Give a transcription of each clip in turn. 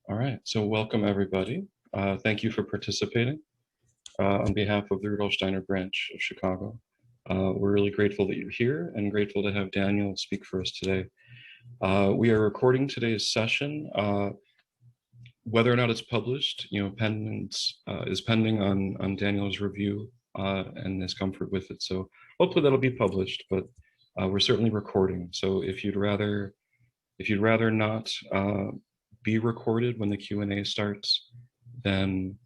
All right, so welcome everybody. Thank you for participating on behalf of the Rudolf Steiner Branch of Chicago. We're really grateful that you're here and grateful to have Daniel speak for us today. We are recording today's session. Whether or not it's published, is pending on Daniel's review and his comfort with it. So hopefully that'll be published, but we're certainly recording. So if you'd rather not be recorded when the Q&A starts, then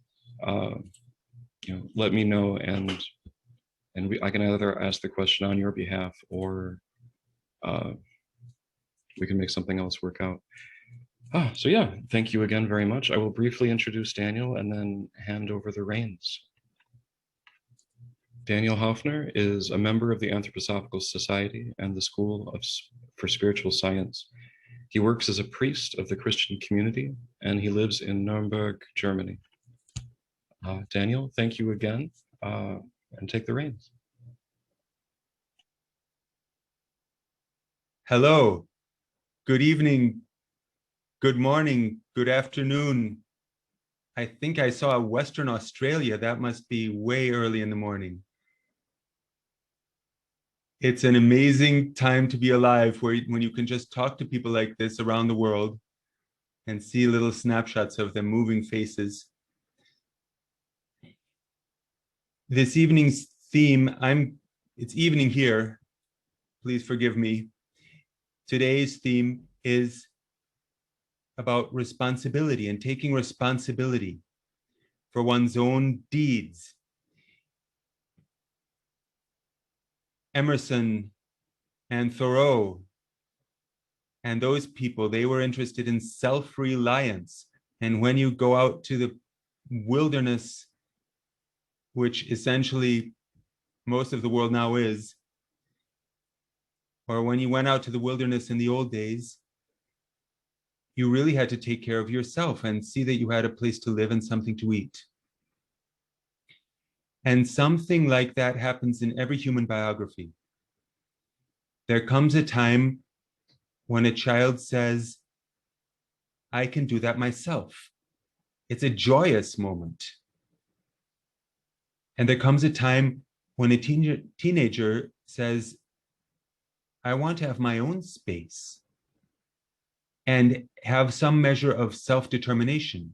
let me know, and I can either ask the question on your behalf, or we can make something else work out. So yeah, thank you again very much. I will briefly introduce Daniel and then hand over the reins. Daniel Hafner is a member of the Anthroposophical Society and the School for Spiritual Science. He works as a priest of the Christian community, and he lives in Nuremberg, Germany. Daniel, thank you again, and take the reins. Hello, good evening, good morning, good afternoon. I think I saw Western Australia. That must be way early in the morning. It's an amazing time to be alive when you can just talk to people like this around the world and see little snapshots of their moving faces. This evening's theme, it's evening here, please forgive me. Today's theme is about responsibility and taking responsibility for one's own deeds. Emerson and Thoreau and those people, they were interested in self-reliance. And when you go out to the wilderness, which essentially most of the world now is, or when you went out to the wilderness in the old days, you really had to take care of yourself and see that you had a place to live and something to eat. And something like that happens in every human biography. There comes a time when a child says, I can do that myself. It's a joyous moment. And there comes a time when a teenager says, I want to have my own space and have some measure of self-determination.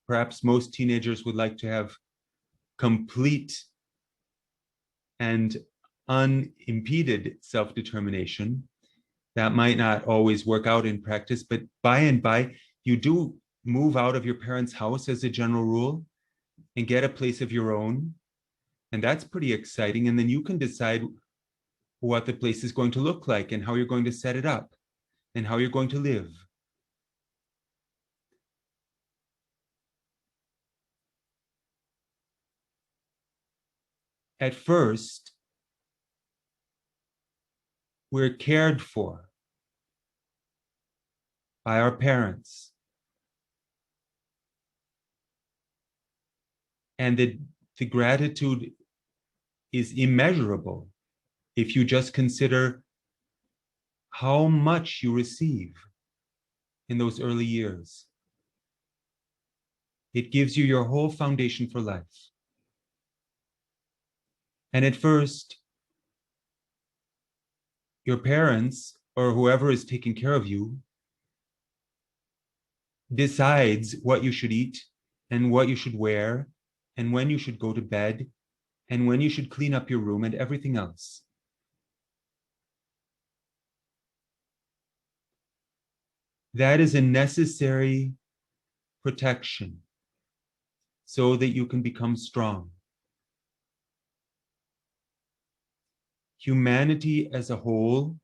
Perhaps most teenagers would like to have complete and unimpeded self-determination. That might not always work out in practice, but by and by, you do move out of your parents' house as a general rule and get a place of your own. And that's pretty exciting. And then you can decide what the place is going to look like and how you're going to set it up and how you're going to live. At first, we're cared for by our parents. And the gratitude is immeasurable if you just consider how much you receive in those early years. It gives you your whole foundation for life. And at first, your parents or whoever is taking care of you decides what you should eat and what you should wear and when you should go to bed and when you should clean up your room and everything else. That is a necessary protection so that you can become strong. Humanity as a whole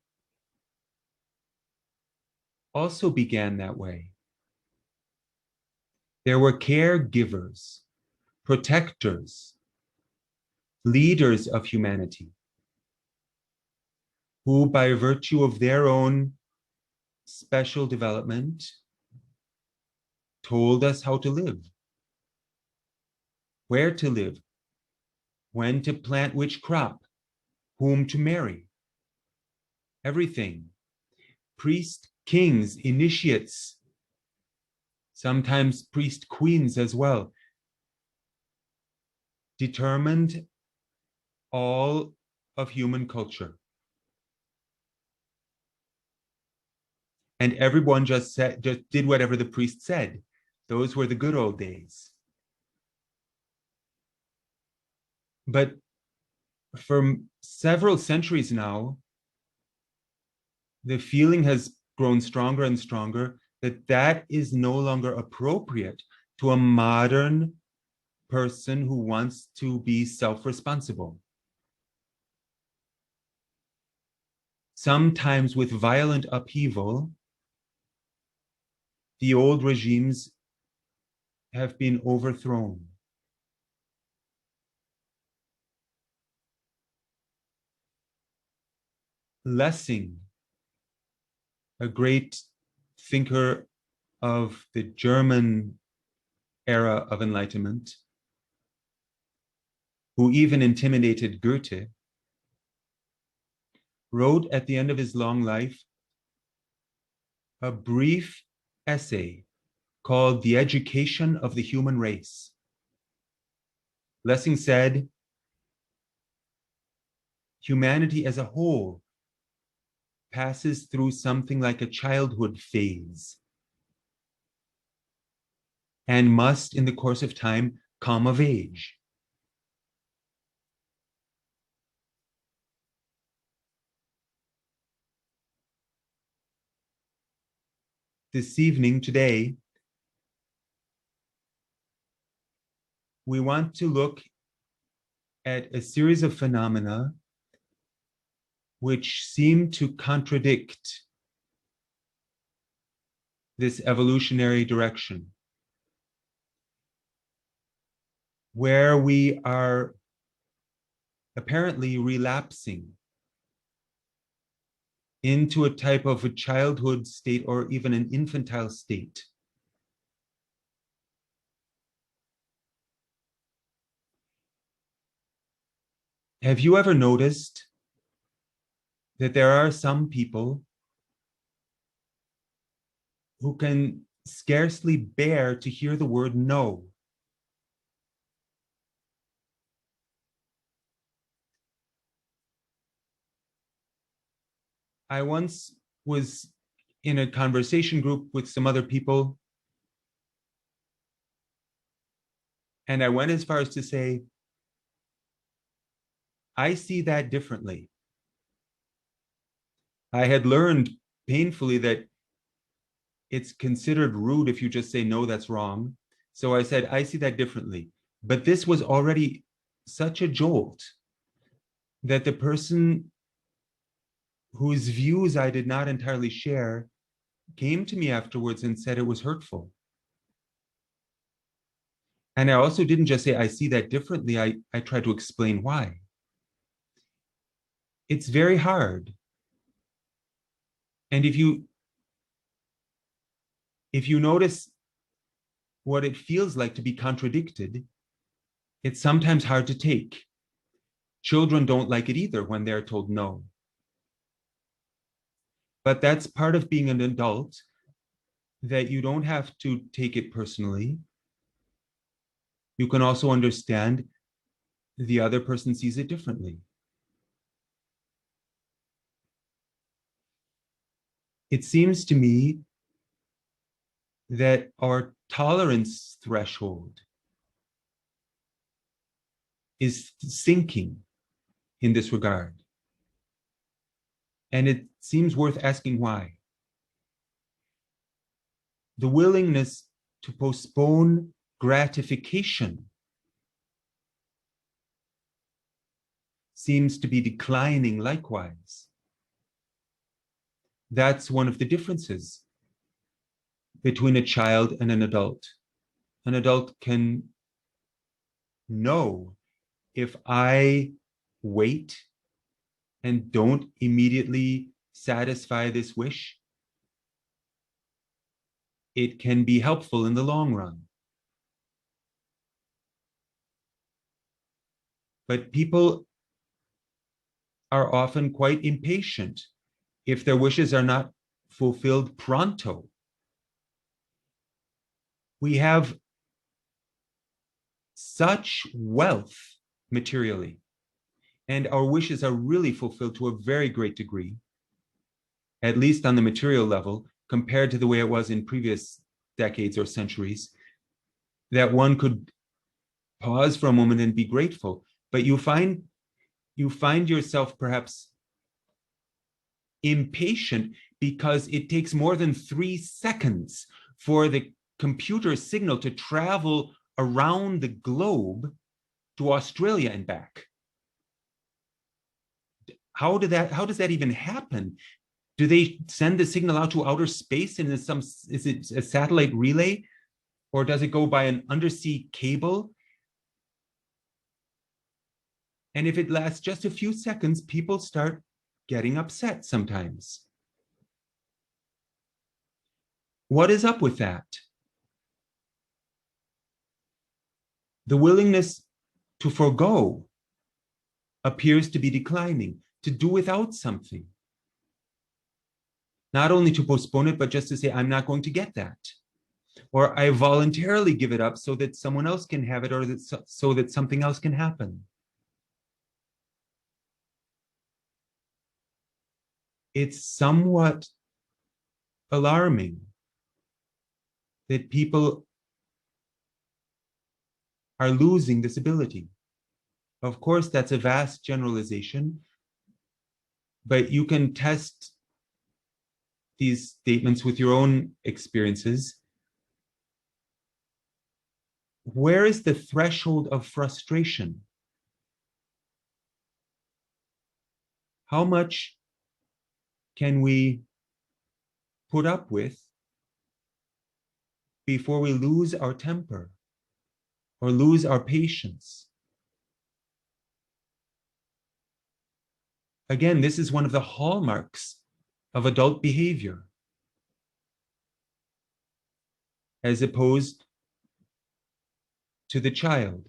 also began that way. There were caregivers, protectors, leaders of humanity, who by virtue of their own special development told us how to live, where to live, when to plant which crop, whom to marry, everything. Priests, kings, initiates, sometimes priest queens as well, determined all of human culture. And everyone just did whatever the priest said. Those were the good old days. But for several centuries now, the feeling has grown stronger and stronger that that is no longer appropriate to a modern person who wants to be self-responsible. Sometimes with violent upheaval, the old regimes have been overthrown. Lessing, a great thinker of the German era of Enlightenment, who even intimidated Goethe, wrote at the end of his long life a brief essay called The Education of the Human Race. Lessing said, humanity as a whole passes through something like a childhood phase and must, in the course of time, come of age. This evening, today, we want to look at a series of phenomena which seem to contradict this evolutionary direction, where we are apparently relapsing into a type of a childhood state or even an infantile state. Have you ever noticed that there are some people who can scarcely bear to hear the word no? I once was in a conversation group with some other people, and I went as far as to say, I see that differently. I had learned painfully that it's considered rude if you just say, no, that's wrong. So I said, I see that differently. But this was already such a jolt that the person whose views I did not entirely share came to me afterwards and said it was hurtful. And I also didn't just say, I see that differently. I tried to explain why. It's very hard. And if you notice what it feels like to be contradicted, it's sometimes hard to take. Children don't like it either when they're told no. But that's part of being an adult, that you don't have to take it personally. You can also understand the other person sees it differently. It seems to me that our tolerance threshold is sinking in this regard. And it seems worth asking why. The willingness to postpone gratification seems to be declining likewise. That's one of the differences between a child and an adult. An adult can know, if I wait and don't immediately satisfy this wish, it can be helpful in the long run. But people are often quite impatient if their wishes are not fulfilled pronto. We have such wealth materially, and our wishes are really fulfilled to a very great degree, at least on the material level, compared to the way it was in previous decades or centuries, that one could pause for a moment and be grateful. But you find yourself perhaps impatient because it takes more than 3 seconds for the computer signal to travel around the globe to Australia and back. How does that even happen? Do they send the signal out to outer space and is it a satellite relay, or does it go by an undersea cable? And if it lasts just a few seconds, people start getting upset sometimes. What is up with that? The willingness to forego appears to be declining, to do without something. Not only to postpone it, but just to say, I'm not going to get that. Or I voluntarily give it up so that someone else can have it, or so that something else can happen. It's somewhat alarming that people are losing this ability. Of course, that's a vast generalization, but you can test these statements with your own experiences. Where is the threshold of frustration? How much can we put up with before we lose our temper or lose our patience? Again, this is one of the hallmarks of adult behavior, as opposed to the child.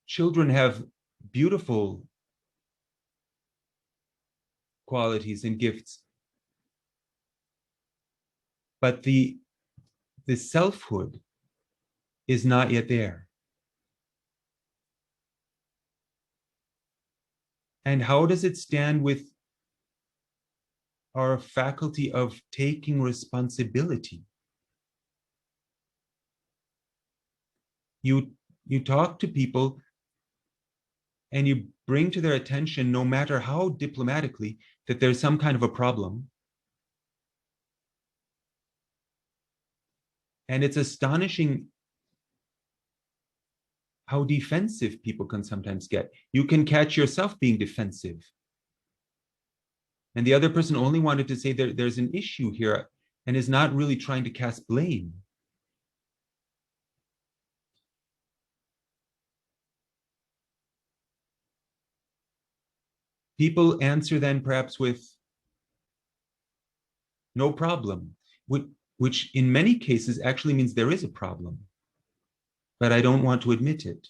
Children have beautiful qualities and gifts, but the selfhood is not yet there. And how does it stand with our faculty of taking responsibility? You talk to people and you bring to their attention, no matter how diplomatically, that there's some kind of a problem. And it's astonishing how defensive people can sometimes get. You can catch yourself being defensive. And the other person only wanted to say there's an issue here and is not really trying to cast blame. People answer then perhaps with no problem, which in many cases actually means there is a problem, but I don't want to admit it.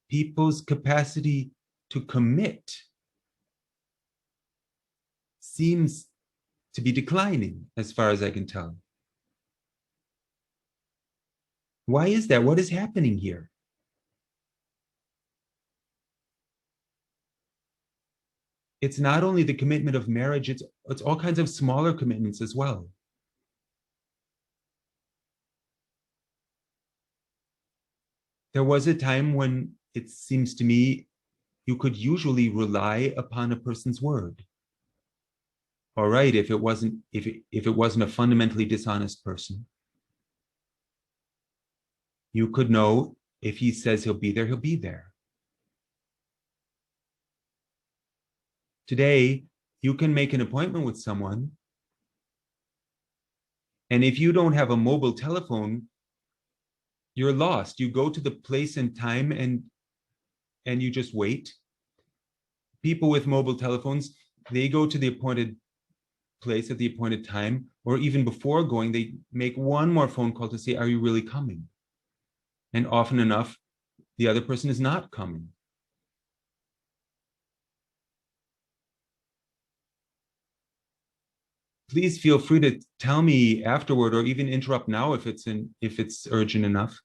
People's capacity to commit seems to be declining, as far as I can tell. Why is that? What is happening here? It's not only the commitment of marriage, it's all kinds of smaller commitments as well. There was a time when it seems to me you could usually rely upon a person's word. All right, if it wasn't a fundamentally dishonest person, you could know if he says he'll be there, he'll be there. Today, you can make an appointment with someone, and if you don't have a mobile telephone, you're lost. You go to the place and time and you just wait. People with mobile telephones, they go to the appointed place at the appointed time, or even before going, they make one more phone call to say, are you really coming? And often enough, the other person is not coming. please feel free to tell me afterward, or even interrupt now if it's urgent enough.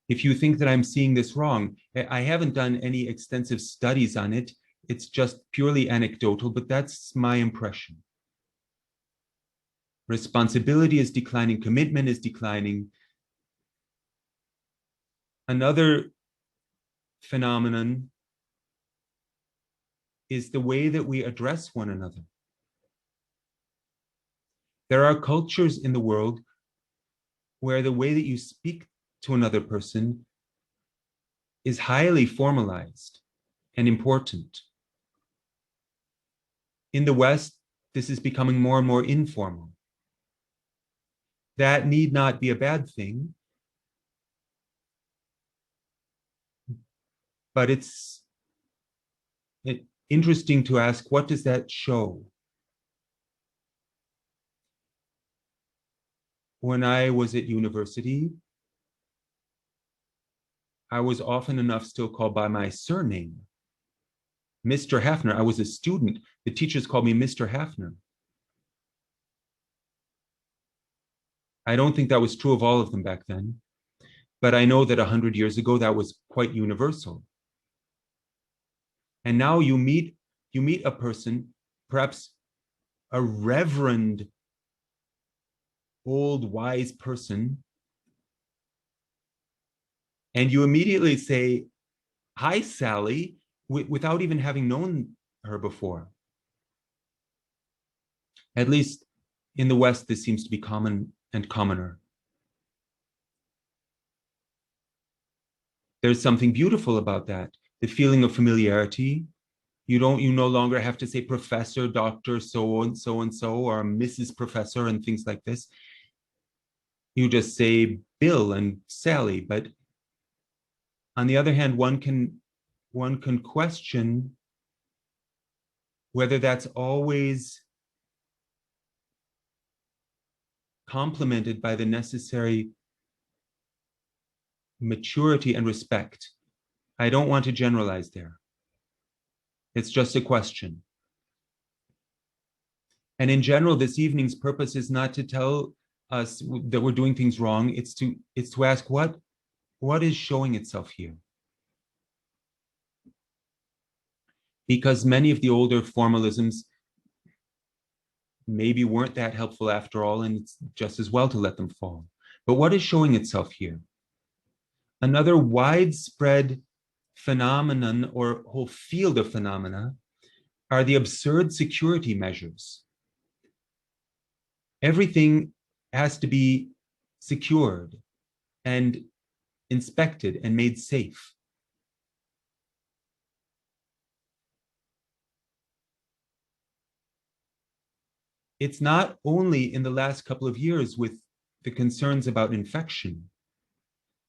If you think that I'm seeing this wrong, I haven't done any extensive studies on it. It's just purely anecdotal, but that's my impression. Responsibility is declining, commitment is declining. Another phenomenon is the way that we address one another. There are cultures in the world where the way that you speak to another person is highly formalized and important. In the West, this is becoming more and more informal. That need not be a bad thing, but it's interesting to ask, what does that show? When I was at university, I was often enough still called by my surname, Mr. Hafner. I was a student. The teachers called me Mr. Hafner. I don't think that was true of all of them back then, but I know that 100 years ago, that was quite universal. And now you meet a person, perhaps a reverend, old, wise person, and you immediately say, "Hi, Sally," without even having known her before. At least in the West, this seems to be common and commoner. There's something beautiful about that. The feeling of familiarity. You no longer have to say Professor, Doctor, so and so, or Mrs. Professor and things like this. You just say Bill and Sally. But on the other hand, one can question whether that's always complemented by the necessary maturity and respect. I don't want to generalize there. It's just a question. And in general, this evening's purpose is not to tell us that we're doing things wrong. It's to ask what is showing itself here. Because many of the older formalisms maybe weren't that helpful after all, and it's just as well to let them fall. But what is showing itself here? Another widespread phenomenon or whole field of phenomena are the absurd security measures. Everything has to be secured and inspected and made safe. It's not only in the last couple of years with the concerns about infection.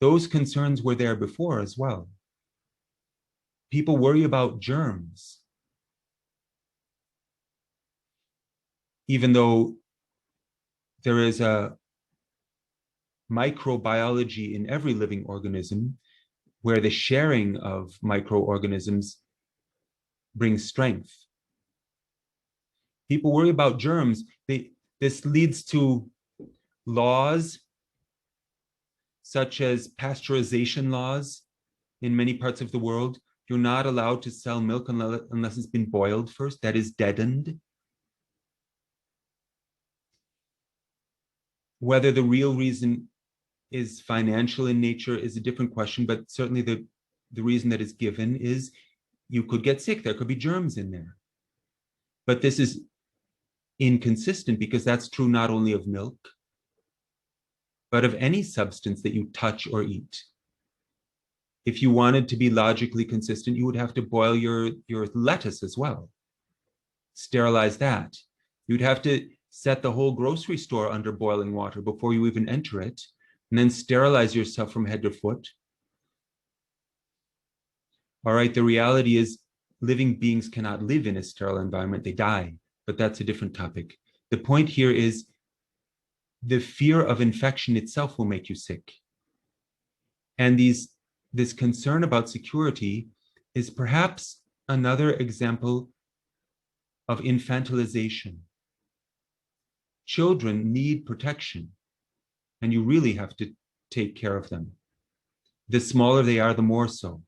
Those concerns were there before as well. People worry about germs, even though there is a microbiology in every living organism where the sharing of microorganisms brings strength. People worry about germs. This leads to laws such as pasteurization laws in many parts of the world. You're not allowed to sell milk unless it's been boiled first, that is deadened. Whether the real reason is financial in nature is a different question, but certainly the reason that is given is you could get sick. There could be germs in there. But this is inconsistent because that's true not only of milk, but of any substance that you touch or eat. If you wanted to be logically consistent, you would have to boil your lettuce as well. Sterilize that. You'd have to set the whole grocery store under boiling water before you even enter it, and then sterilize yourself from head to foot. All right, the reality is living beings cannot live in a sterile environment, they die, but that's a different topic. The point here is the fear of infection itself will make you sick. And this concern about security is perhaps another example of infantilization. children need protection, and you really have to take care of them. The smaller they are, the more so.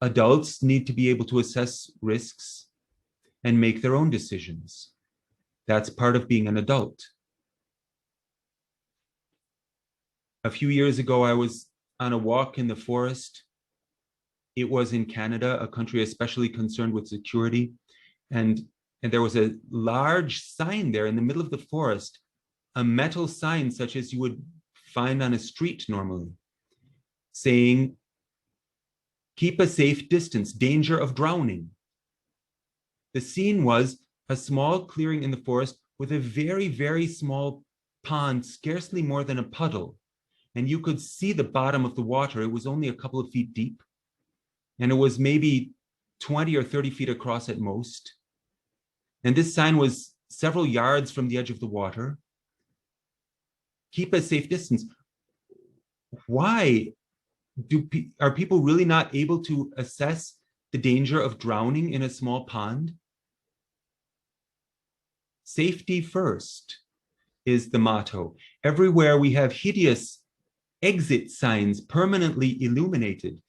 Adults need to be able to assess risks and make their own decisions. That's part of being an adult. A few years ago, I was on a walk in the forest. It was in Canada, a country especially concerned with security. And there was a large sign there in the middle of the forest, a metal sign such as you would find on a street normally, saying, "Keep a safe distance, danger of drowning." The scene was a small clearing in the forest with a very, very small pond, scarcely more than a puddle. And you could see the bottom of the water. It was only a couple of feet deep. And it was maybe 20 or 30 feet across at most. And this sign was several yards from the edge of the water. Keep a safe distance. Why are people really not able to assess the danger of drowning in a small pond? Safety first is the motto. Everywhere we have hideous exit signs permanently illuminated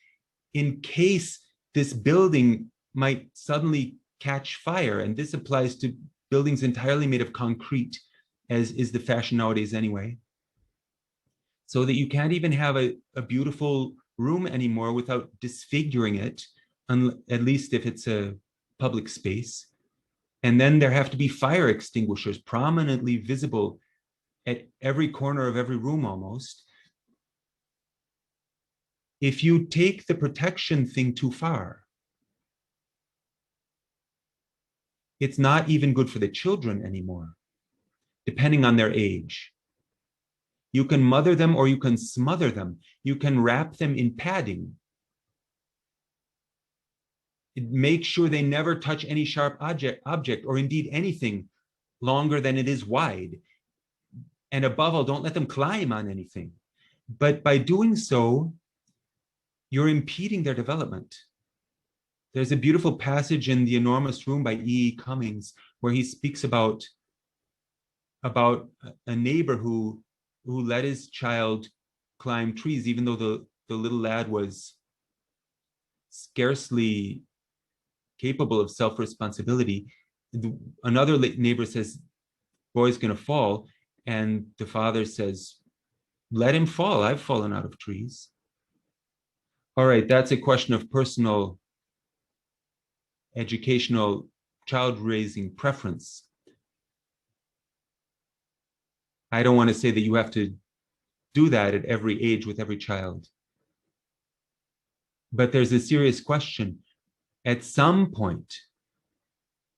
in case this building might suddenly catch fire. And this applies to buildings entirely made of concrete, as is the fashion nowadays anyway. So that you can't even have a beautiful room anymore without disfiguring it, at least if it's a public space. And then there have to be fire extinguishers prominently visible at every corner of every room almost. If you take the protection thing too far, it's not even good for the children anymore, depending on their age. You can mother them or you can smother them. You can wrap them in padding. Make sure they never touch any sharp object or indeed anything longer than it is wide. And above all, don't let them climb on anything. But by doing so, you're impeding their development. There's a beautiful passage in The Enormous Room by E.E. Cummings where he speaks about a neighbor who let his child climb trees, even though the little lad was scarcely capable of self-responsibility. Another neighbor says, "Boy's gonna fall." And the father says, "Let him fall. I've fallen out of trees." All right, that's a question of personal, educational, child-raising preference. I don't want to say that you have to do that at every age with every child. But there's a serious question. At some point,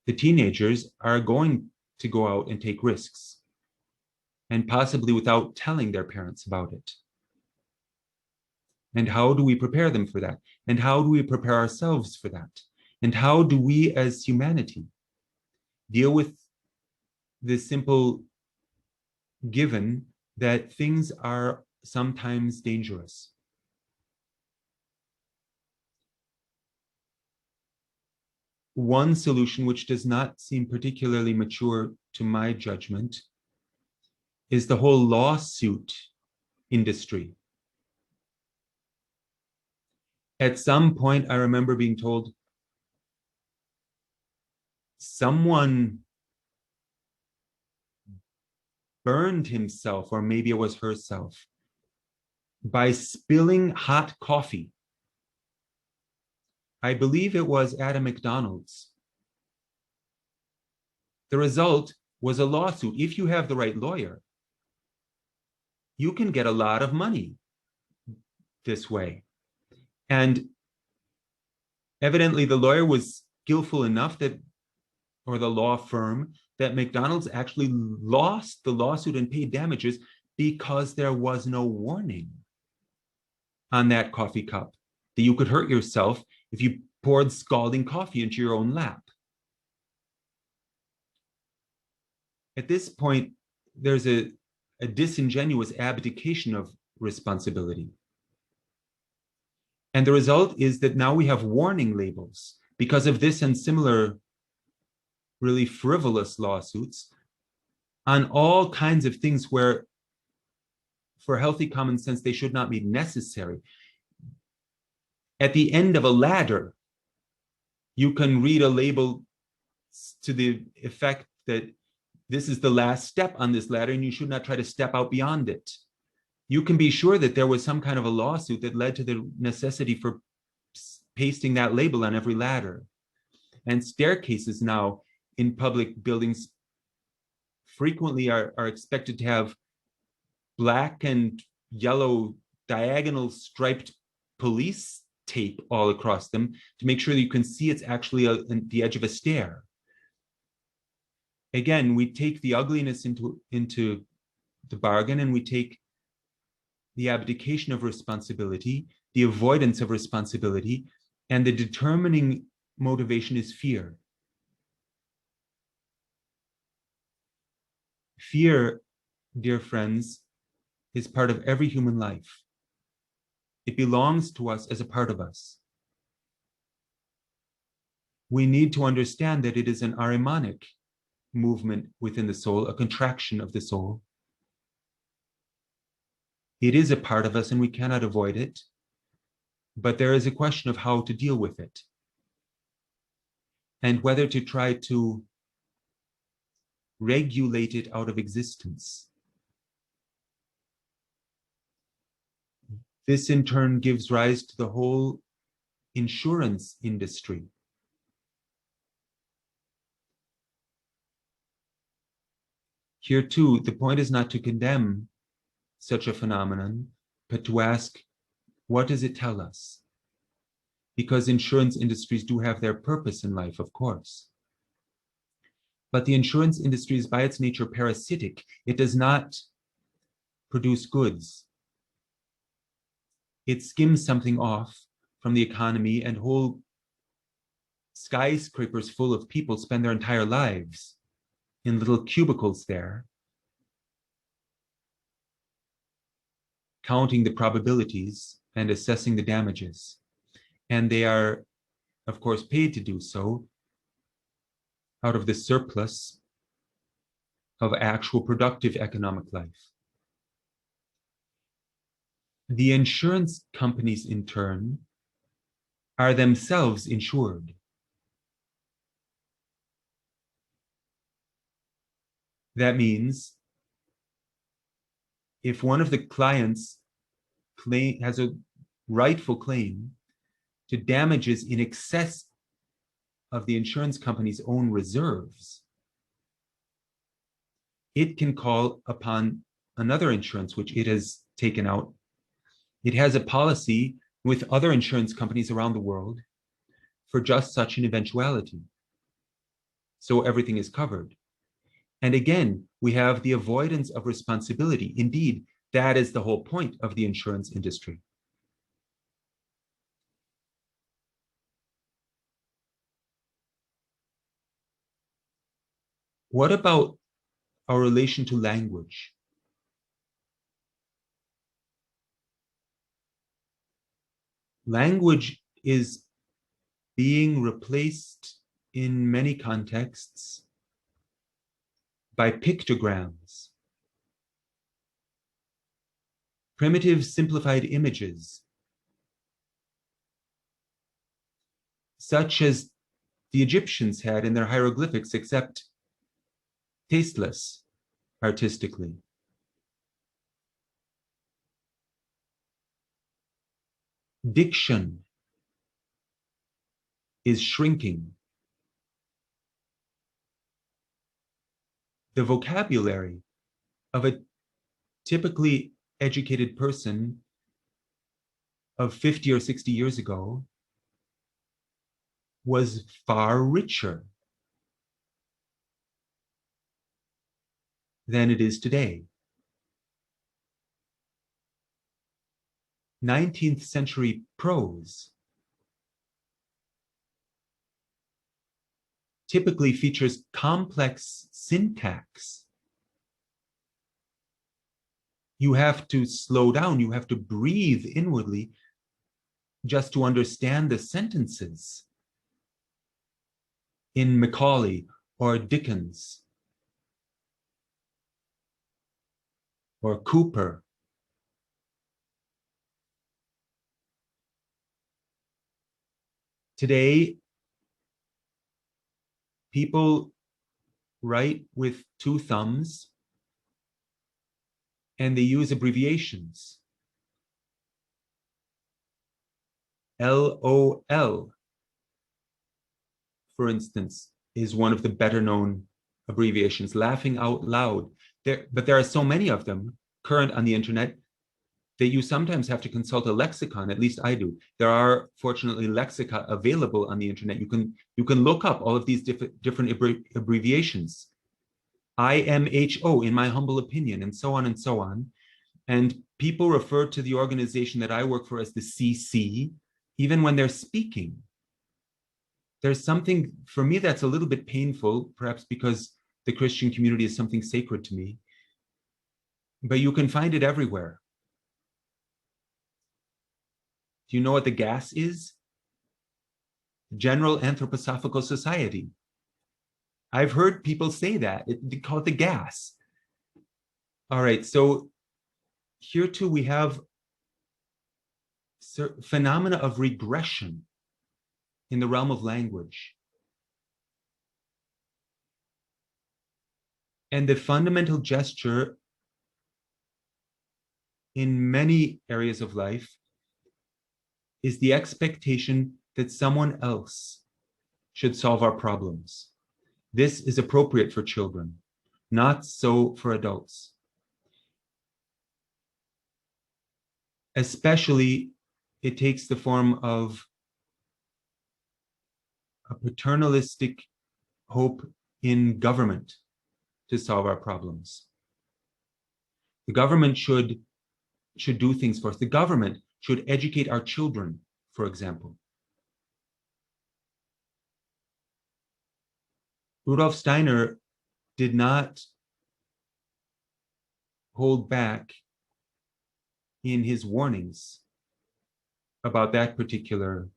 the teenagers are going to go out and take risks, and possibly without telling their parents about it. And how do we prepare them for that? And how do we prepare ourselves for that? And how do we as humanity deal with the simple given that things are sometimes dangerous? One solution, which does not seem particularly mature to my judgment, is the whole lawsuit industry. At some point, I remember being told someone burned himself, or maybe it was herself, by spilling hot coffee. I believe it was at a McDonald's. The result was a lawsuit. If you have the right lawyer, you can get a lot of money this way. And evidently the lawyer was skillful enough that, or the law firm, that McDonald's actually lost the lawsuit and paid damages because there was no warning on that coffee cup that you could hurt yourself if you poured scalding coffee into your own lap. At this point, there's a disingenuous abdication of responsibility. And the result is that now we have warning labels because of this and similar really frivolous lawsuits on all kinds of things where, for healthy common sense, they should not be necessary. At the end of a ladder, you can read a label to the effect that this is the last step on this ladder and you should not try to step out beyond it. You can be sure that there was some kind of a lawsuit that led to the necessity for pasting that label on every ladder. And staircases now in public buildings frequently are expected to have black and yellow diagonal striped police tape all across them to make sure that you can see it's actually the edge of a stair. Again, we take the ugliness into the bargain, and we take the abdication of responsibility, the avoidance of responsibility, and the determining motivation is fear. Fear, dear friends, is part of every human life. It belongs to us as a part of us. We need to understand that it is an arimonic movement within the soul, a contraction of the soul. It is a part of us and we cannot avoid it, but there is a question of how to deal with it and whether to try to regulate it out of existence. This in turn gives rise to the whole insurance industry. Here too, the point is not to condemn such a phenomenon, but to ask, what does it tell us? Because insurance industries do have their purpose in life, of course. But the insurance industry is by its nature parasitic. It does not produce goods. It skims something off from the economy, and whole skyscrapers full of people spend their entire lives in little cubicles there, counting the probabilities and assessing the damages. And they are, of course, paid to do so out of the surplus of actual productive economic life. The insurance companies, in turn, are themselves insured. That means if one of the clients has a rightful claim to damages in excess of the insurance company's own reserves, it can call upon another insurance which it has taken out. It has a policy with other insurance companies around the world for just such an eventuality. So everything is covered. And again, we have the avoidance of responsibility. Indeed, that is the whole point of the insurance industry. What about our relation to language? Language is being replaced in many contexts by pictograms, primitive simplified images, such as the Egyptians had in their hieroglyphics, except tasteless artistically. Diction is shrinking. The vocabulary of a typically educated person of 50 or 60 years ago was far richer than it is today. 19th century prose typically features complex syntax. You have to slow down, you have to breathe inwardly just to understand the sentences in Macaulay or Dickens or Cooper. Today, people write with two thumbs and they use abbreviations. LOL, for instance, is one of the better known abbreviations, laughing out loud. But there are so many of them current on the internet that you sometimes have to consult a lexicon. At least I do. There are fortunately lexica available on the internet. You can look up all of these different abbreviations. IMHO, in my humble opinion, and so on and so on. And people refer to the organization that I work for as the CC, even when they're speaking. There's something, for me, that's a little bit painful, perhaps because the Christian community is something sacred to me. But you can find it everywhere. Do you know what the GAS is? General Anthroposophical Society. I've heard people say that. They call it the GAS. All right, so here too we have phenomena of regression in the realm of language. And the fundamental gesture in many areas of life is the expectation that someone else should solve our problems. This is appropriate for children, not so for adults. Especially, it takes the form of a paternalistic hope in government to solve our problems. The government should do things for us. The government should educate our children, for example. Rudolf Steiner did not hold back in his warnings about that particular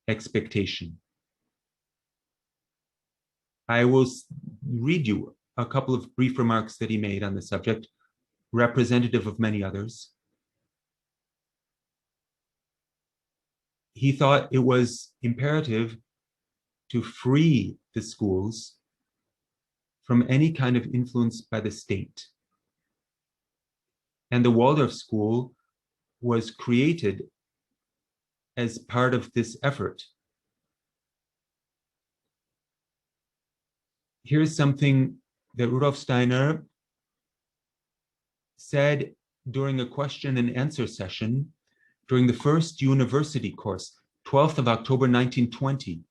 expectation. I will read you a couple of brief remarks that he made on the subject, representative of many others. He thought it was imperative to free the schools from any kind of influence by the state. And the Waldorf School was created as part of this effort. Here's something that Rudolf Steiner said during a question and answer session during the first university course, 12th of October, 1920.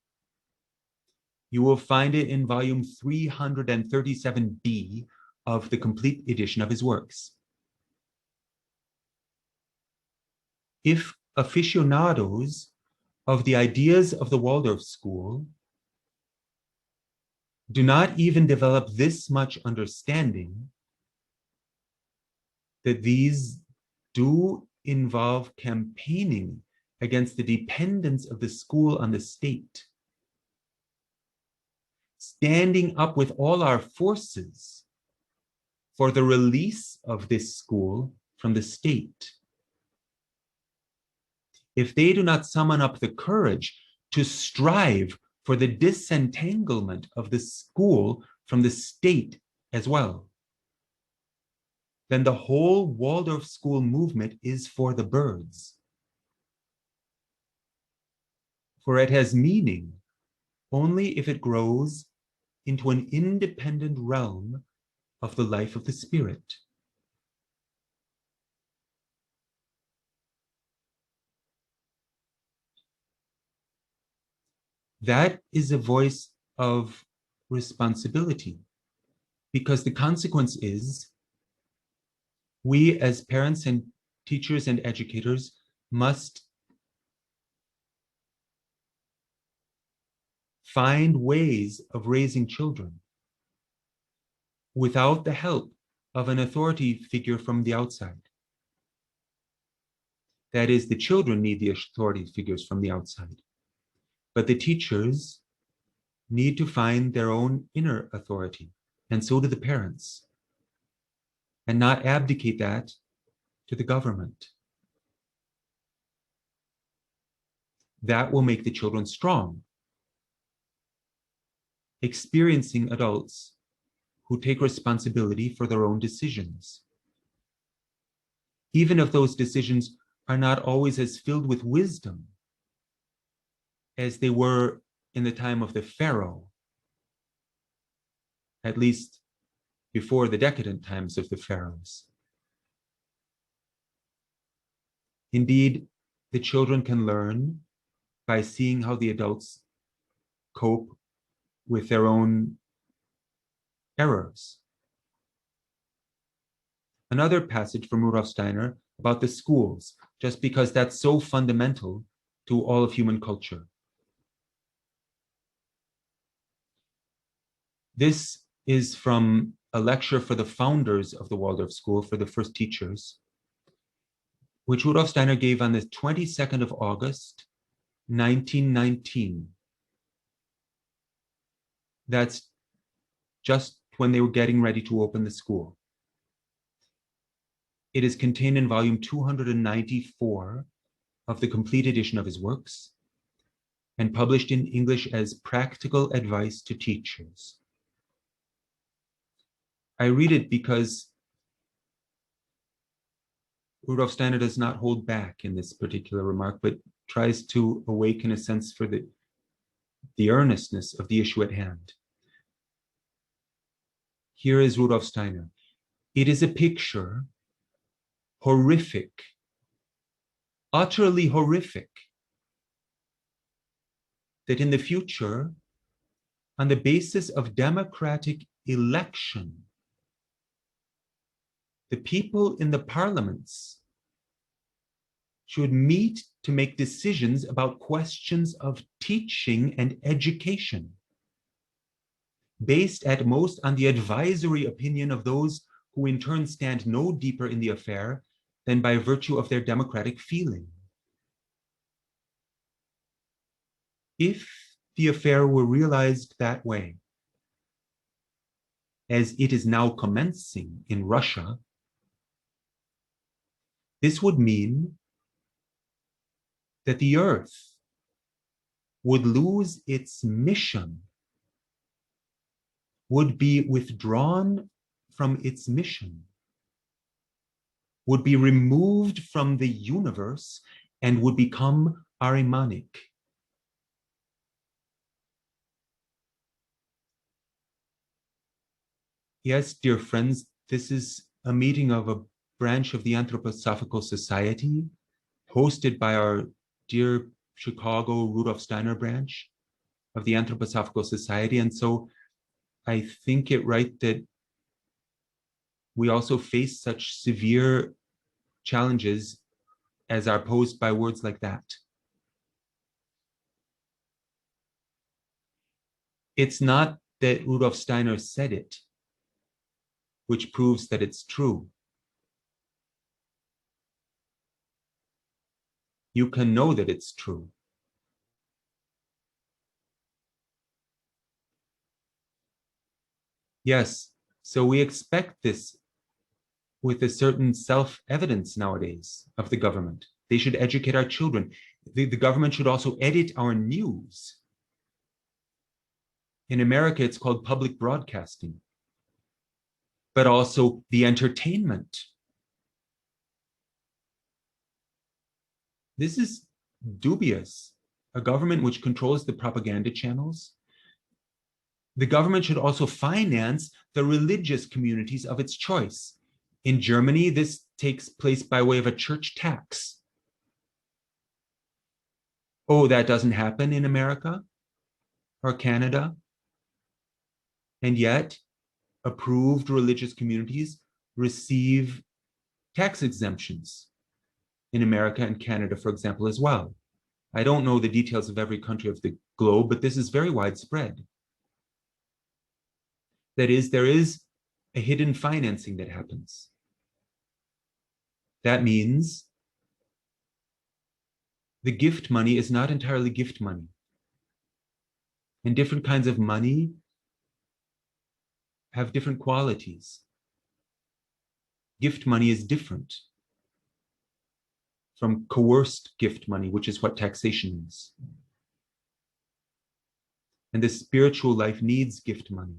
You will find it in volume 337B of the complete edition of his works. If aficionados of the ideas of the Waldorf School do not even develop this much understanding, that these do involve campaigning against the dependence of the school on the state, standing up with all our forces for the release of this school from the state. If they do not summon up the courage to strive for the disentanglement of the school from the state as well, then the whole Waldorf School movement is for the birds. For it has meaning only if it grows into an independent realm of the life of the spirit. That is a voice of responsibility, because the consequence is we as parents and teachers and educators must find ways of raising children without the help of an authority figure from the outside. That is, the children need the authority figures from the outside. But the teachers need to find their own inner authority, and so do the parents, and not abdicate that to the government. That will make the children strong, experiencing adults who take responsibility for their own decisions, even if those decisions are not always as filled with wisdom as they were in the time of the Pharaoh, at least before the decadent times of the pharaohs. Indeed, the children can learn by seeing how the adults cope with their own errors. Another passage from Rudolf Steiner about the schools, just because that's so fundamental to all of human culture. This is from a lecture for the founders of the Waldorf School, for the first teachers, which Rudolf Steiner gave on the 22nd of August, 1919. That's just when they were getting ready to open the school. It is contained in volume 294 of the complete edition of his works, and published in English as Practical Advice to Teachers. I read it because Rudolf Steiner does not hold back in this particular remark, but tries to awaken a sense for the earnestness of the issue at hand. Here is Rudolf Steiner. It is a picture, horrific, utterly horrific, that in the future, on the basis of democratic election, the people in the parliaments should meet to make decisions about questions of teaching and education, based at most on the advisory opinion of those who in turn stand no deeper in the affair than by virtue of their democratic feeling. If the affair were realized that way, as it is now commencing in Russia, this would mean that the earth would lose its mission, would be withdrawn from its mission, would be removed from the universe, and would become Ahrimanic. Yes, dear friends, this is a meeting of a branch of the Anthroposophical Society, hosted by our dear Chicago Rudolf Steiner Branch of the Anthroposophical Society. And so I think it right that we also face such severe challenges as are posed by words like that. It's not that Rudolf Steiner said it, which proves that it's true. You can know that it's true. Yes, so we expect this with a certain self-evidence nowadays of the government. They should educate our children. The government should also edit our news. In America, it's called public broadcasting, but also the entertainment. This is dubious. A government which controls the propaganda channels. The government should also finance the religious communities of its choice. In Germany, this takes place by way of a church tax. Oh, that doesn't happen in America or Canada. And yet, approved religious communities receive tax exemptions in America and Canada, for example, as well. I don't know the details of every country of the globe, but this is very widespread. That is, there is a hidden financing that happens. That means the gift money is not entirely gift money. And different kinds of money have different qualities. Gift money is different from coerced gift money, which is what taxation is. And the spiritual life needs gift money.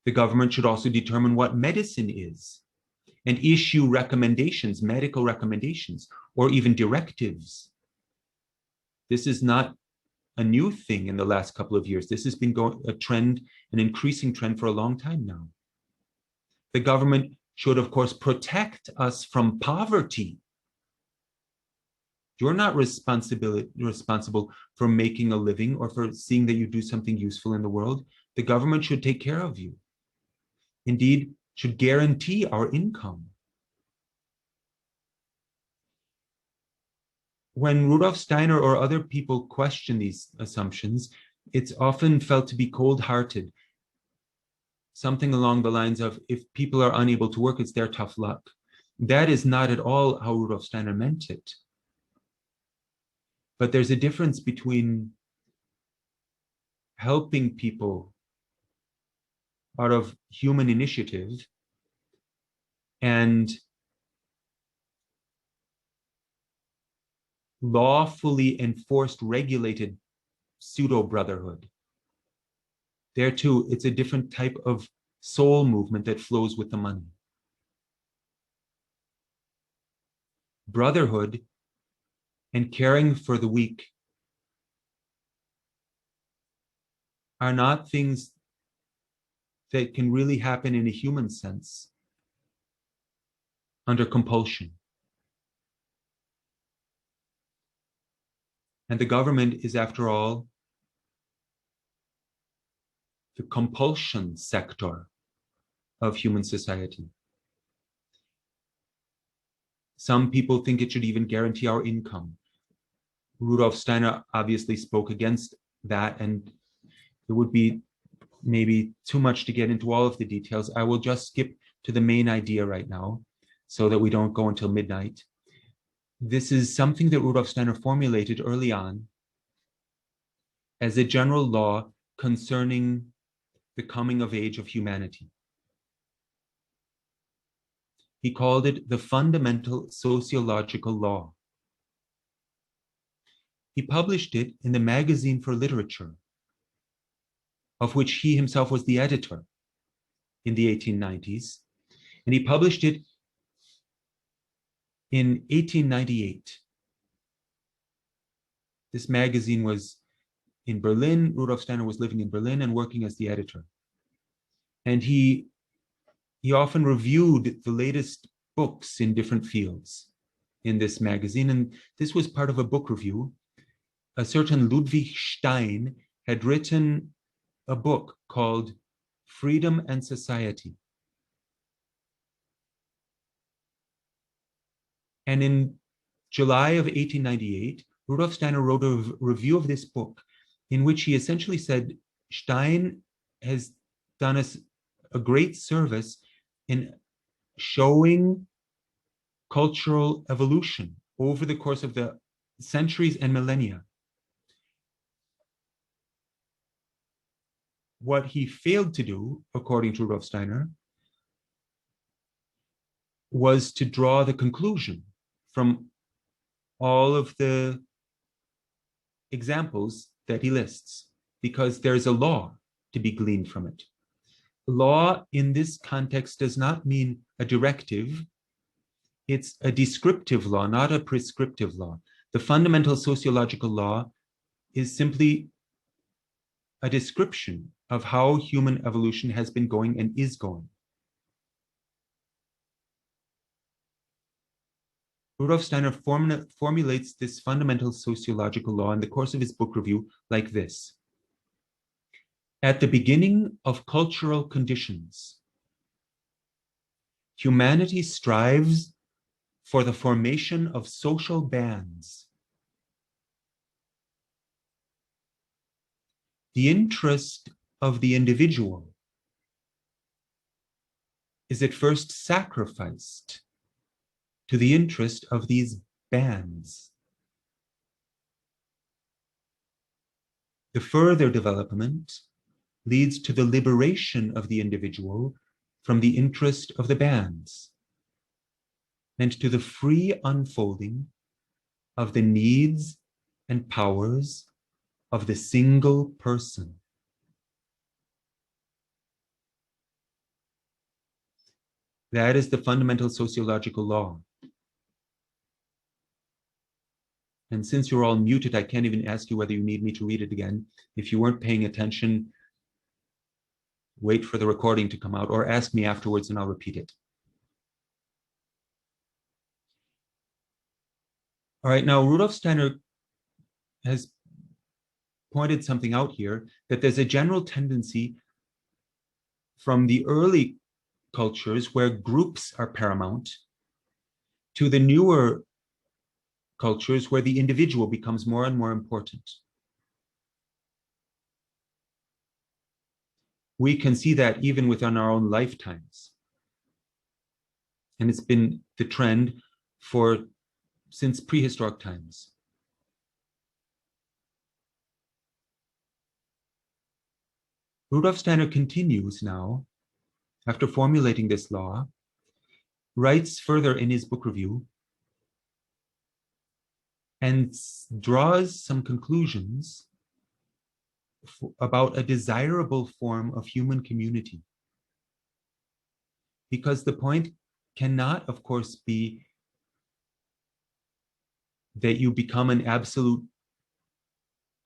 The government should also determine what medicine is and issue recommendations, medical recommendations, or even directives. This is not a new thing in the last couple of years. This has been a trend, an increasing trend for a long time now. The government should, of course, protect us from poverty. You're not responsible for making a living or for seeing that you do something useful in the world. The government should take care of you. Indeed, should guarantee our income. When Rudolf Steiner or other people question these assumptions, it's often felt to be cold-hearted. Something along the lines of, if people are unable to work, it's their tough luck. That is not at all how Rudolf Steiner meant it. But there's a difference between helping people out of human initiative and lawfully enforced, regulated pseudo-brotherhood. There too, it's a different type of soul movement that flows with the money. Brotherhood and caring for the weak are not things that can really happen in a human sense under compulsion. And the government is, after all, the compulsion sector of human society. Some people think it should even guarantee our income. Rudolf Steiner obviously spoke against that, and it would be maybe too much to get into all of the details. I will just skip to the main idea right now so that we don't go until midnight. This is something that Rudolf Steiner formulated early on as a general law concerning the coming of age of humanity. He called it the fundamental sociological law. He published it in the Magazine for Literature, of which he himself was the editor in the 1890s, and he published it in 1898. This magazine was in Berlin. Rudolf Steiner was living in Berlin and working as the editor. And he often reviewed the latest books in different fields in this magazine. And this was part of a book review. A certain Ludwig Stein had written a book called Freedom and Society. And in July of 1898, Rudolf Steiner wrote a review of this book in which he essentially said, Stein has done us a great service in showing cultural evolution over the course of the centuries and millennia. What he failed to do, according to Rudolf Steiner, was to draw the conclusion from all of the examples that he lists, because there's a law to be gleaned from it. Law in this context does not mean a directive. It's a descriptive law, not a prescriptive law. The fundamental sociological law is simply a description of how human evolution has been going and is going. Rudolf Steiner formulates this fundamental sociological law in the course of his book review like this. At the beginning of cultural conditions, humanity strives for the formation of social bands. The interest of the individual is at first sacrificed to the interest of these bands. The further development leads to the liberation of the individual from the interest of the bands and to the free unfolding of the needs and powers of the single person. That is the fundamental sociological law. And since you're all muted, I can't even ask you whether you need me to read it again. If you weren't paying attention, wait for the recording to come out or ask me afterwards and I'll repeat it. All right, now Rudolf Steiner has pointed something out here, that there's a general tendency from the early cultures where groups are paramount to the newer cultures where the individual becomes more and more important. We can see that even within our own lifetimes. And it's been the trend since prehistoric times. Rudolf Steiner continues now, after formulating this law, writes further in his book review, and draws some conclusions about a desirable form of human community. Because the point cannot, of course, be that you become an absolute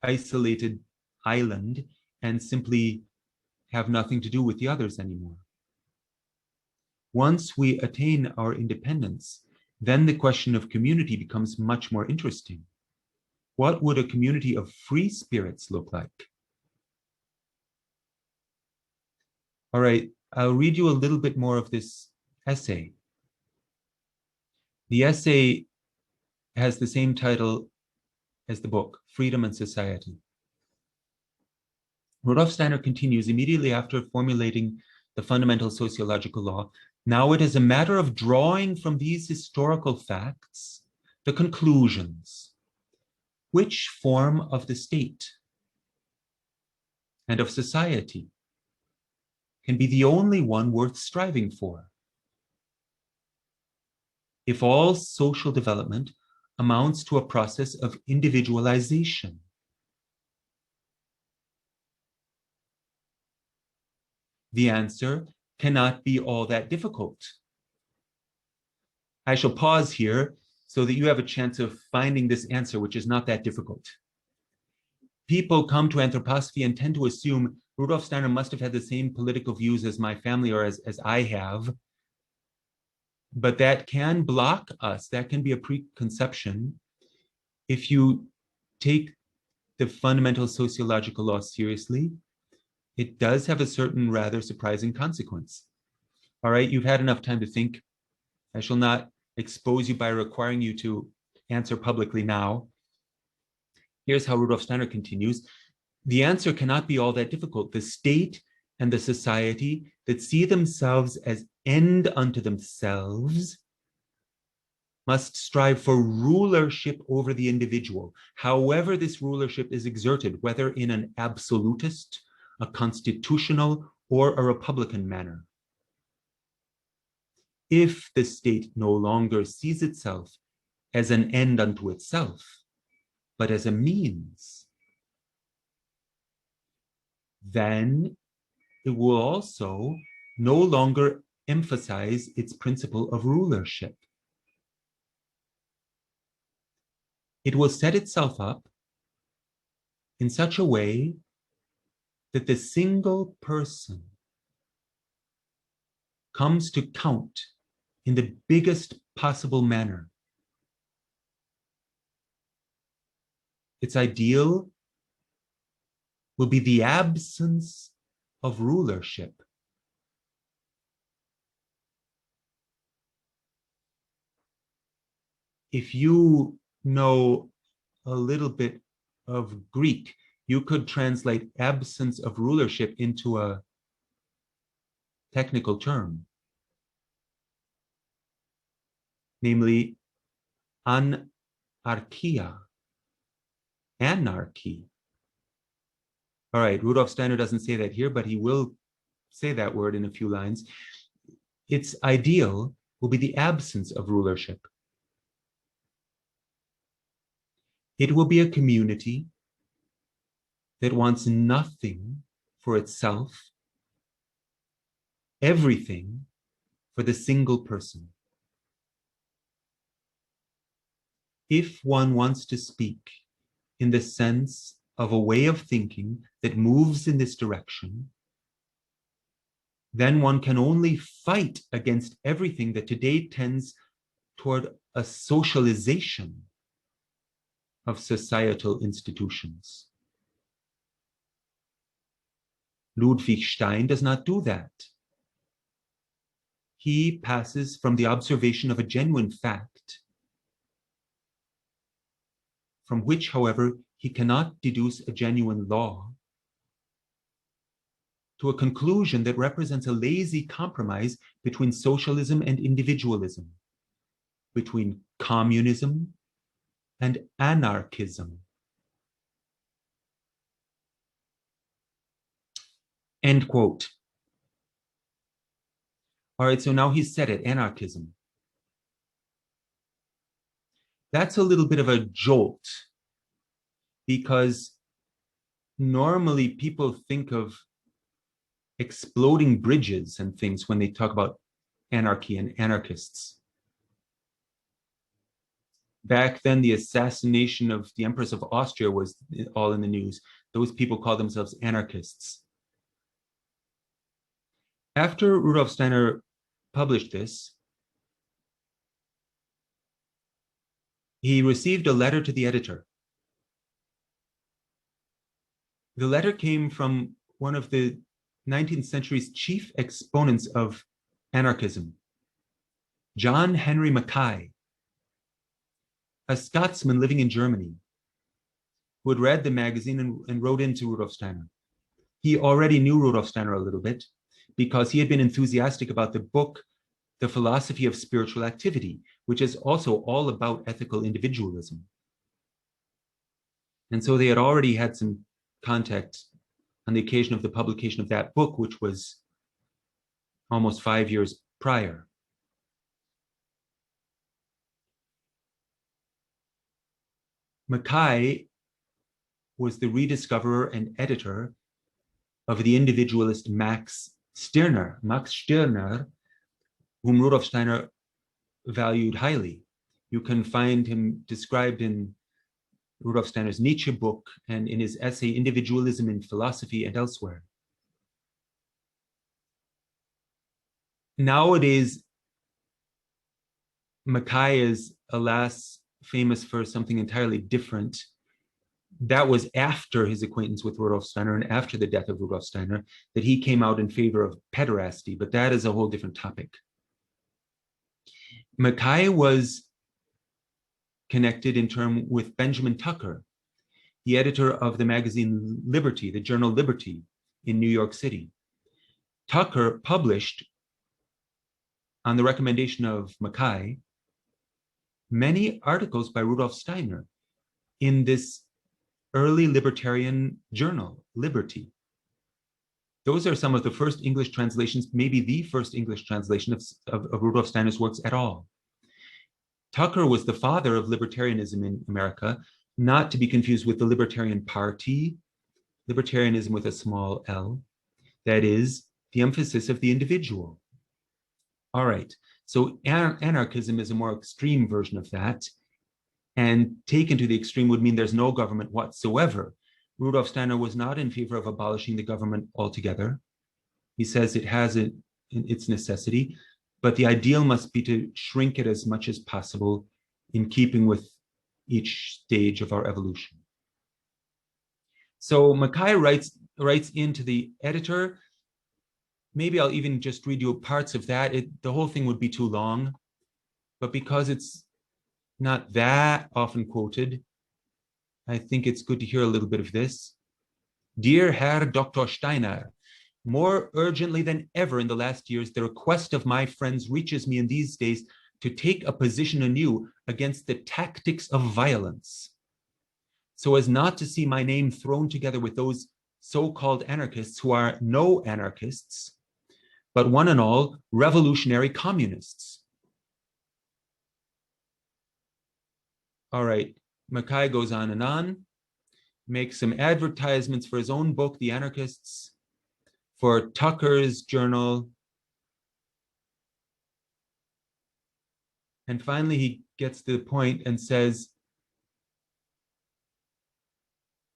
isolated island and simply have nothing to do with the others anymore. Once we attain our independence, then the question of community becomes much more interesting. What would a community of free spirits look like? All right, I'll read you a little bit more of this essay. The essay has the same title as the book, Freedom and Society. Rudolf Steiner continues immediately after formulating the fundamental sociological law. Now it is a matter of drawing from these historical facts the conclusions. Which form of the state and of society can be the only one worth striving for? If all social development amounts to a process of individualization, the answer cannot be all that difficult. I shall pause here so that you have a chance of finding this answer, which is not that difficult. People come to anthroposophy and tend to assume Rudolf Steiner must have had the same political views as my family or as I have. But that can block us. That can be a preconception. If you take the fundamental sociological law seriously, it does have a certain rather surprising consequence. All right, you've had enough time to think. I shall not expose you by requiring you to answer publicly now. Here's how Rudolf Steiner continues. The answer cannot be all that difficult. The state and the society that see themselves as end unto themselves must strive for rulership over the individual, however this rulership is exerted, whether in an absolutist, a constitutional, or a republican manner. If the state no longer sees itself as an end unto itself, but as a means, then it will also no longer emphasize its principle of rulership. It will set itself up in such a way that the single person comes to count in the biggest possible manner. Its ideal will be the absence of rulership. If you know a little bit of Greek, you could translate absence of rulership into a technical term, namely anarchia, anarchy. All right, Rudolf Steiner doesn't say that here, but he will say that word in a few lines. Its ideal will be the absence of rulership. It will be a community that wants nothing for itself, everything for the single person. If one wants to speak in the sense of a way of thinking that moves in this direction, then one can only fight against everything that today tends toward a socialization of societal institutions. Ludwig Stein does not do that. He passes from the observation of a genuine fact, from which, however, he cannot deduce a genuine law, to a conclusion that represents a lazy compromise between socialism and individualism, between communism and anarchism. End quote. All right, so now he's said it, anarchism. That's a little bit of a jolt, because normally people think of exploding bridges and things when they talk about anarchy and anarchists. Back then, the assassination of the Empress of Austria was all in the news. Those people called themselves anarchists. After Rudolf Steiner published this, he received a letter to the editor. The letter came from one of the 19th century's chief exponents of anarchism, John Henry Mackay, a Scotsman living in Germany, who had read the magazine and wrote into Rudolf Steiner. He already knew Rudolf Steiner a little bit because he had been enthusiastic about the book, The Philosophy of Spiritual Activity, which is also all about ethical individualism. And so they had already had some contact on the occasion of the publication of that book, which was almost 5 years prior. Mackay was the rediscoverer and editor of the individualist Max Stirner, whom Rudolf Steiner valued highly. You can find him described in Rudolf Steiner's Nietzsche book and in his essay, Individualism in Philosophy, and elsewhere. Nowadays, Mackay is, alas, famous for something entirely different. That was after his acquaintance with Rudolf Steiner and after the death of Rudolf Steiner, that he came out in favor of pederasty, but that is a whole different topic. Mackay was connected in turn with Benjamin Tucker, the editor of the magazine Liberty, the journal Liberty in New York City. Tucker published, on the recommendation of Mackay, many articles by Rudolf Steiner in this early libertarian journal, Liberty. Those are some of the first English translations, maybe the first English translation of Rudolf Steiner's works at all. Tucker was the father of libertarianism in America, not to be confused with the Libertarian Party, libertarianism with a small l, that is, the emphasis of the individual. All right, so anarchism is a more extreme version of that, and taken to the extreme would mean there's no government whatsoever. Rudolf Steiner was not in favor of abolishing the government altogether. He says it has its necessity, but the ideal must be to shrink it as much as possible in keeping with each stage of our evolution. So Mackay writes into the editor. Maybe I'll even just read you parts of that. The whole thing would be too long, but because it's not that often quoted, I think it's good to hear a little bit of this. Dear Herr Dr. Steiner, more urgently than ever in the last years, the request of my friends reaches me in these days to take a position anew against the tactics of violence, so as not to see my name thrown together with those so-called anarchists who are no anarchists, but one and all revolutionary communists. All right, Mackay goes on, makes some advertisements for his own book, The Anarchists, for Tucker's journal. And finally, he gets to the point and says,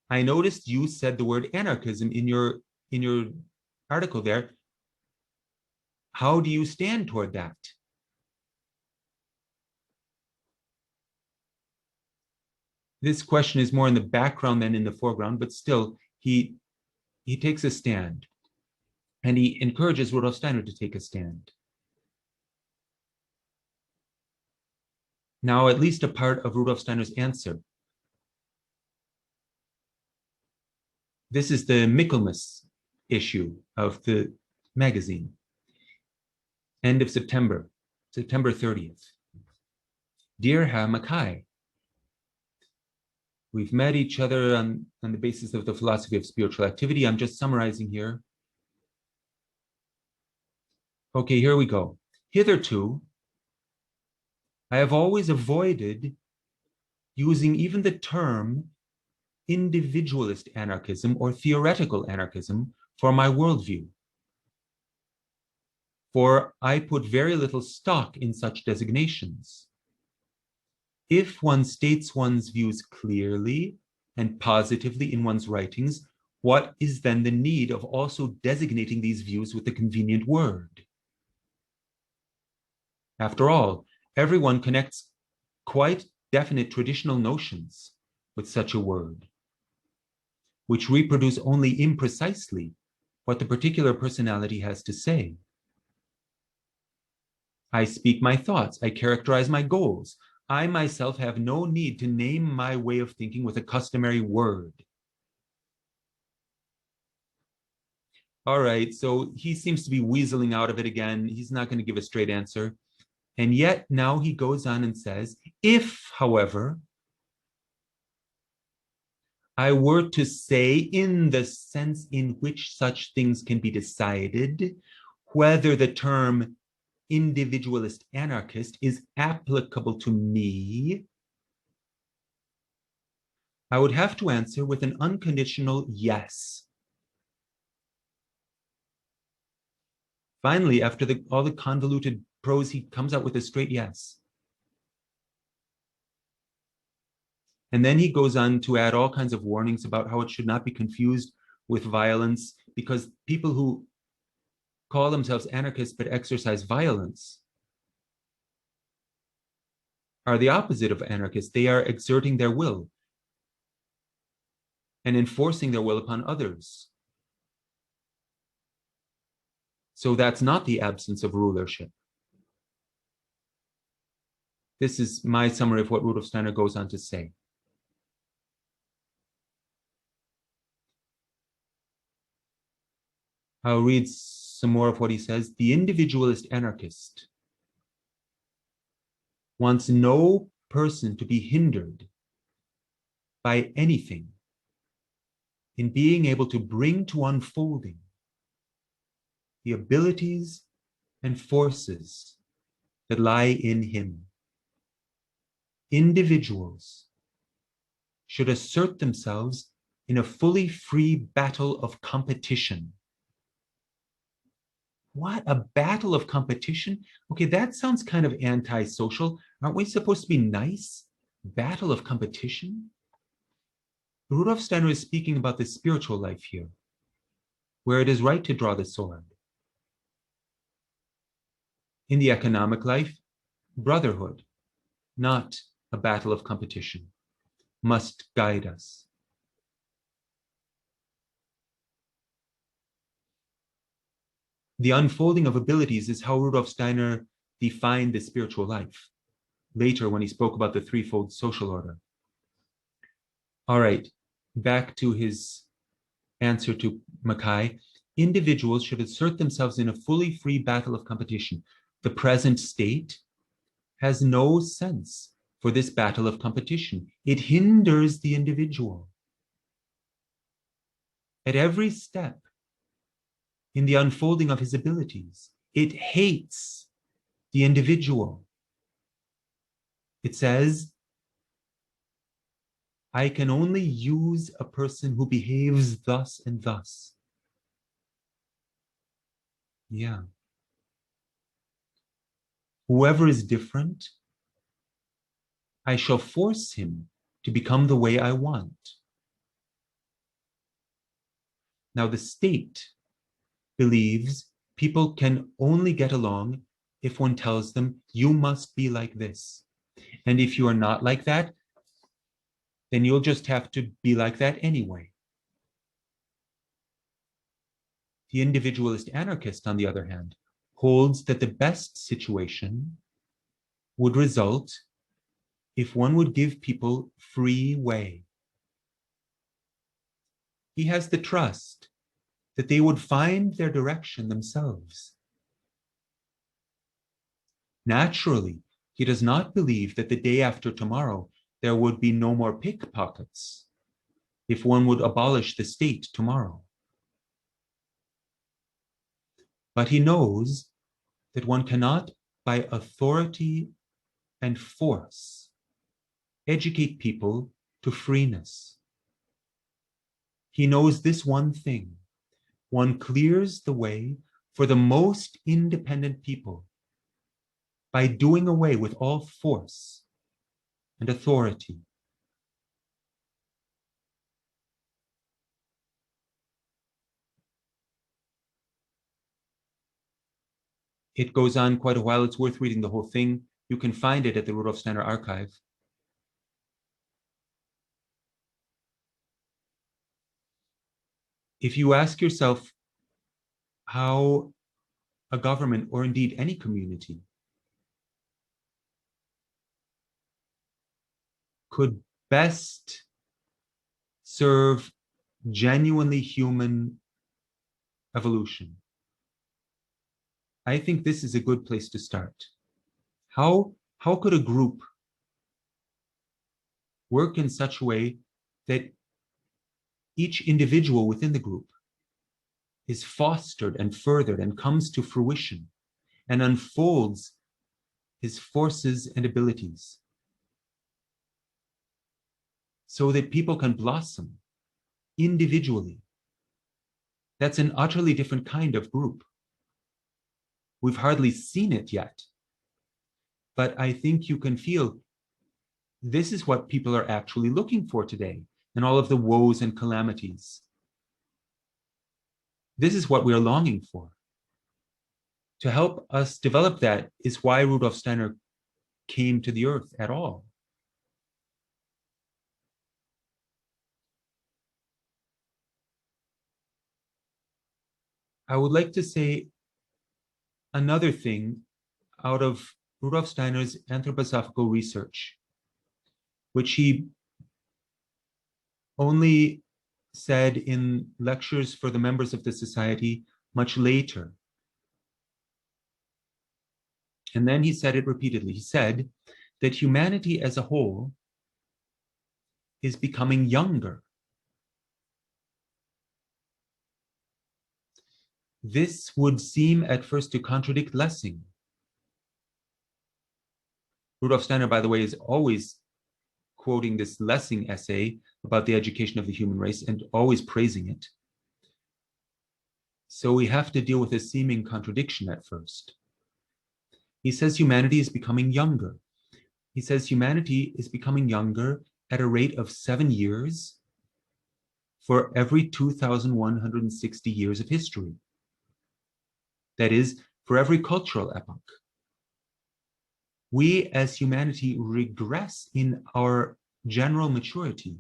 I noticed you said the word anarchism in your article there. How do you stand toward that? This question is more in the background than in the foreground, but still, he takes a stand, and he encourages Rudolf Steiner to take a stand. Now, at least a part of Rudolf Steiner's answer. This is the Michaelmas issue of the magazine. End of September, September 30th. Dear Herr Mackay, we've met each other on the basis of the philosophy of spiritual activity. I'm just summarizing here. Okay, here we go. Hitherto, I have always avoided using even the term individualist anarchism or theoretical anarchism for my worldview, for I put very little stock in such designations. If one states one's views clearly and positively in one's writings, what is then the need of also designating these views with a convenient word? After all, everyone connects quite definite traditional notions with such a word, which reproduce only imprecisely what the particular personality has to say. I speak my thoughts, I characterize my goals. I myself have no need to name my way of thinking with a customary word. All right, so he seems to be weaseling out of it again. He's not going to give a straight answer. And yet now he goes on and says, if, however, I were to say in the sense in which such things can be decided, whether the term individualist anarchist is applicable to me, I would have to answer with an unconditional yes. Finally, after all the convoluted prose, he comes out with a straight yes. And then he goes on to add all kinds of warnings about how it should not be confused with violence, because people who call themselves anarchists but exercise violence are the opposite of anarchists. They are exerting their will and enforcing their will upon others. So that's not the absence of rulership. This is my summary of what Rudolf Steiner goes on to say. I'll read some more of what he says. The individualist anarchist wants no person to be hindered by anything in being able to bring to unfolding the abilities and forces that lie in him. Individuals should assert themselves in a fully free battle of competition. What, a battle of competition? Okay, that sounds kind of anti-social. Aren't we supposed to be nice? Battle of competition? Rudolf Steiner is speaking about the spiritual life here, where it is right to draw the sword. In the economic life, brotherhood, not a battle of competition, must guide us. The unfolding of abilities is how Rudolf Steiner defined the spiritual life later when he spoke about the threefold social order. All right, back to his answer to Mackay. Individuals should assert themselves in a fully free battle of competition. The present state has no sense for this battle of competition. It hinders the individual. at every step in the unfolding of his abilities. It hates the individual. It says, I can only use a person who behaves thus and thus. Yeah. Whoever is different, I shall force him to become the way I want. Now, the state believes people can only get along if one tells them, you must be like this. And if you are not like that, then you'll just have to be like that anyway. The individualist anarchist, on the other hand, holds that the best situation would result if one would give people free way. He has the trust that they would find their direction themselves. Naturally, he does not believe that the day after tomorrow there would be no more pickpockets if one would abolish the state tomorrow. But he knows that one cannot, by authority and force, educate people to freeness. He knows this one thing: one clears the way for the most independent people by doing away with all force and authority. It goes on quite a while. It's worth reading the whole thing. You can find it at the Rudolf Steiner archive. If you ask yourself how a government, or indeed any community, could best serve genuinely human evolution, I think this is a good place to start. How could a group work in such a way that each individual within the group is fostered and furthered and comes to fruition and unfolds his forces and abilities so that people can blossom individually? That's an utterly different kind of group. We've hardly seen it yet, but I think you can feel this is what people are actually looking for today in all of the woes and calamities. This is what we are longing for. To help us develop that is why Rudolf Steiner came to the earth at all. I would like to say another thing out of Rudolf Steiner's anthroposophical research, which he only said in lectures for the members of the society much later. And then he said it repeatedly. He said that humanity as a whole is becoming younger. This would seem at first to contradict Lessing. Rudolf Steiner, by the way, is always quoting this Lessing essay about the education of the human race and always praising it. So we have to deal with a seeming contradiction at first. He says humanity is becoming younger. He says humanity is becoming younger at a rate of 7 years for every 2,160 years of history. That is, for every cultural epoch. We as humanity regress in our general maturity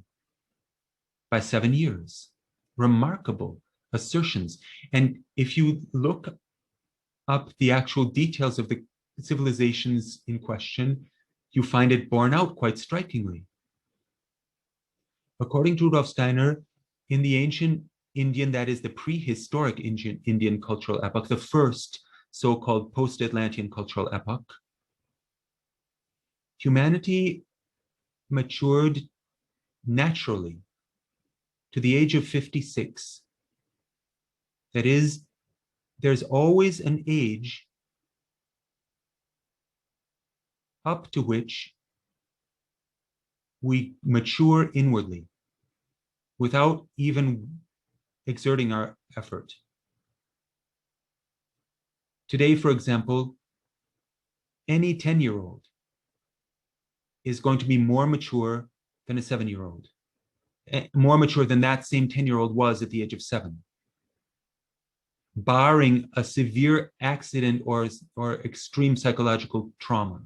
by 7 years. Remarkable assertions. And if you look up the actual details of the civilizations in question, you find it borne out quite strikingly. According to Rudolf Steiner, in the ancient Indian, that is the prehistoric Indian cultural epoch, the first so-called post-Atlantean cultural epoch, humanity matured naturally to the age of 56 That is, there's always an age up to which we mature inwardly without even exerting our effort. Today, for example, any 10-year-old is going to be more mature than a 7-year-old, more mature than that same 10-year-old was at the age of 7, barring a severe accident or extreme psychological trauma.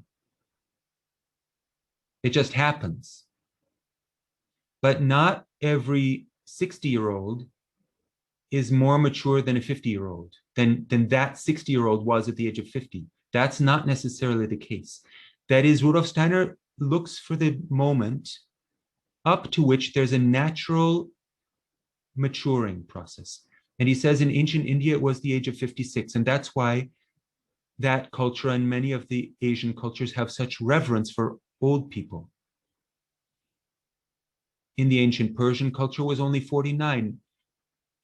It just happens. But not every 60-year-old is more mature than a 50-year-old, than that 60-year-old was at the age of 50. That's not necessarily the case. That is, Rudolf Steiner looks for the moment up to which there's a natural maturing process. And he says in ancient India, it was the age of 56. And that's why that culture and many of the Asian cultures have such reverence for old people. In the ancient Persian culture was only 49.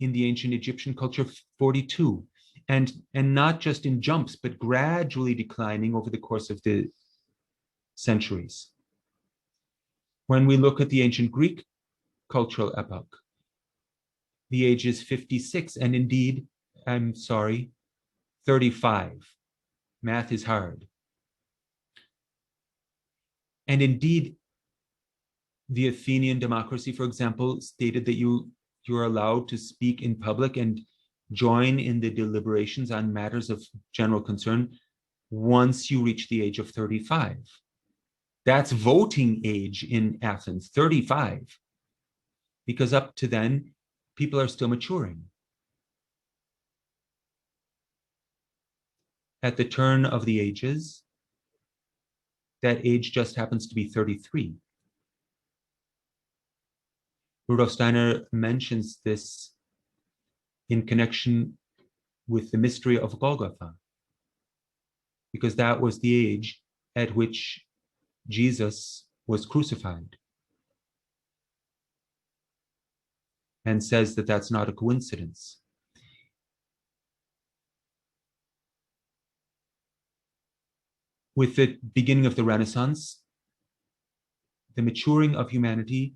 In the ancient Egyptian culture, 42. And not just in jumps, but gradually declining over the course of the centuries. When we look at the ancient Greek cultural epoch, the age is 56, and indeed, 35. Math is hard. And indeed, the Athenian democracy, for example, stated that you're allowed to speak in public and join in the deliberations on matters of general concern once you reach the age of 35. That's voting age in Athens, 35. Because up to then, people are still maturing. At the turn of the ages, that age just happens to be 33. Rudolf Steiner mentions this in connection with the mystery of Golgotha, because that was the age at which Jesus was crucified, and says that that's not a coincidence. With the beginning of the Renaissance, the maturing of humanity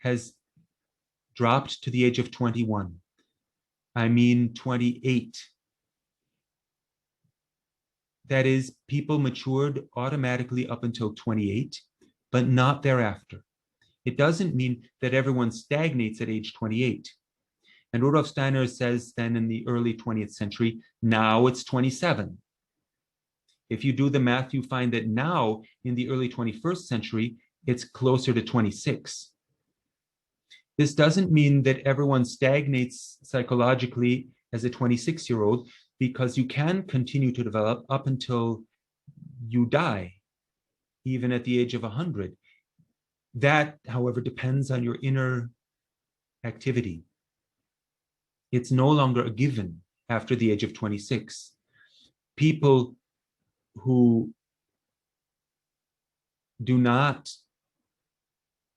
has dropped to the age of 21. I mean 28. That is, people matured automatically up until 28, but not thereafter. It doesn't mean that everyone stagnates at age 28. And Rudolf Steiner says then in the early 20th century, now it's 27. If you do the math, you find that now in the early 21st century, it's closer to 26. This doesn't mean that everyone stagnates psychologically as a 26-year-old, because you can continue to develop up until you die, even at the age of 100. That, however, depends on your inner activity. It's no longer a given after the age of 26. People who do not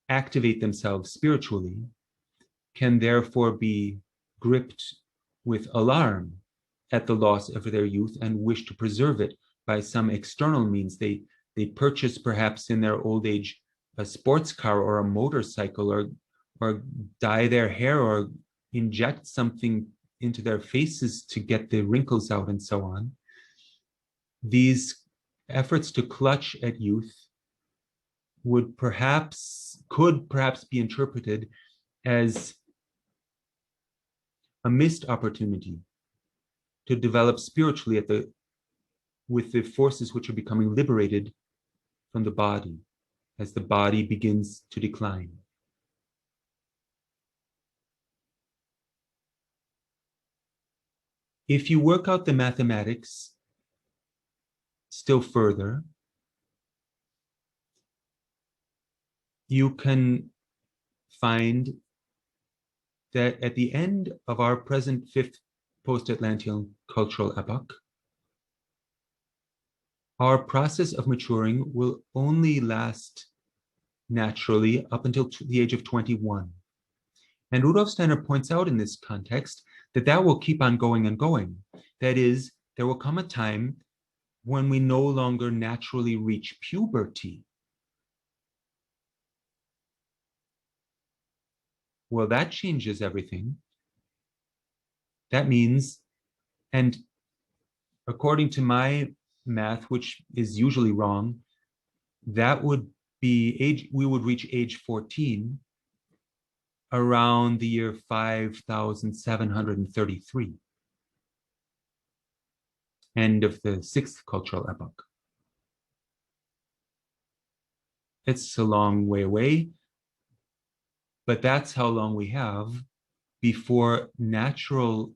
activate themselves spiritually can therefore be gripped with alarm at the loss of their youth and wish to preserve it by some external means. They purchase perhaps in their old age a sports car or a motorcycle, or dye their hair or inject something into their faces to get the wrinkles out and so on. These efforts to clutch at youth could perhaps be interpreted as a missed opportunity to develop spiritually with the forces which are becoming liberated from the body as the body begins to decline. If you work out the mathematics still further, you can find that at the end of our present fifth post-Atlantean cultural epoch, our process of maturing will only last naturally up until the age of 21. And Rudolf Steiner points out in this context that that will keep on going and going. That is, there will come a time when we no longer naturally reach puberty. Well, that changes everything. That means, and according to my math, which is usually wrong, that would be age, we would reach age 14 around the year 5733, end of the sixth cultural epoch. It's a long way away, but that's how long we have before natural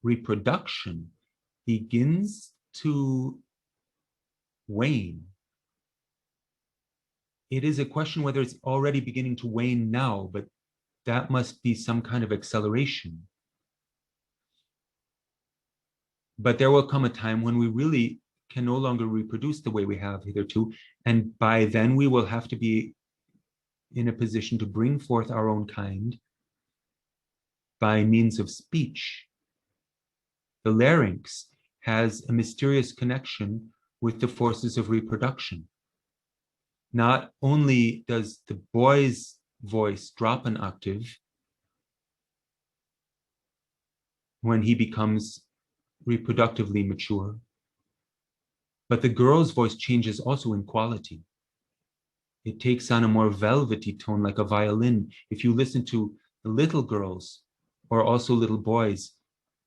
reproduction begins to wane. It is a question whether it's already beginning to wane now, but that must be some kind of acceleration. But there will come a time when we really can no longer reproduce the way we have hitherto. And by then we will have to be in a position to bring forth our own kind by means of speech. The larynx has a mysterious connection with the forces of reproduction. Not only does the boy's voice drop an octave when he becomes reproductively mature, but the girl's voice changes also in quality. It takes on a more velvety tone, like a violin. If you listen to little girls or also little boys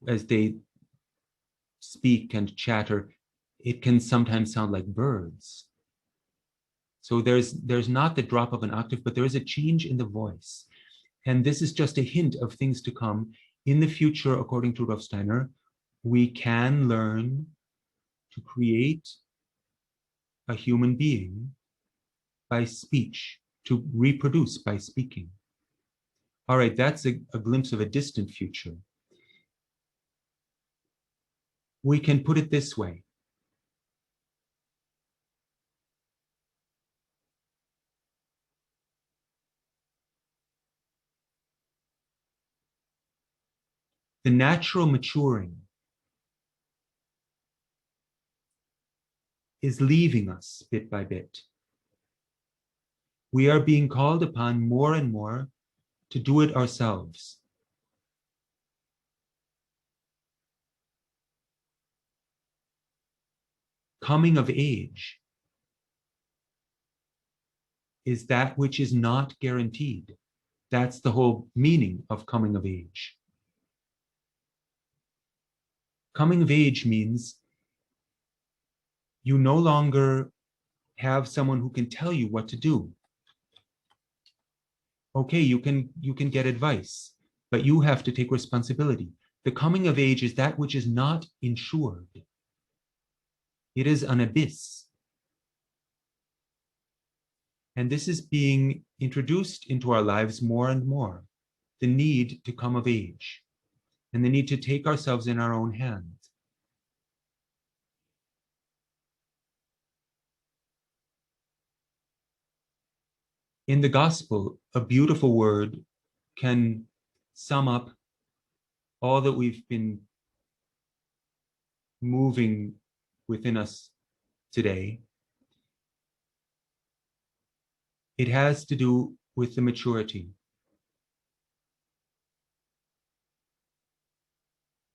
as they speak and chatter, it can sometimes sound like birds. So there's not the drop of an octave, but there is a change in the voice. And this is just a hint of things to come. In the future, according to Rudolf Steiner, we can learn to create a human being by speech, to reproduce by speaking. All right, that's a glimpse of a distant future. We can put it this way. The natural maturing is leaving us bit by bit. We are being called upon more and more to do it ourselves. Coming of age is that which is not guaranteed. That's the whole meaning of coming of age. Coming of age means you no longer have someone who can tell you what to do. Okay, you can get advice, but you have to take responsibility. The coming of age is that which is not insured. It is an abyss. And this is being introduced into our lives more and more, the need to come of age and the need to take ourselves in our own hands. In the gospel, a beautiful word can sum up all that we've been moving within us today. It has to do with the maturity.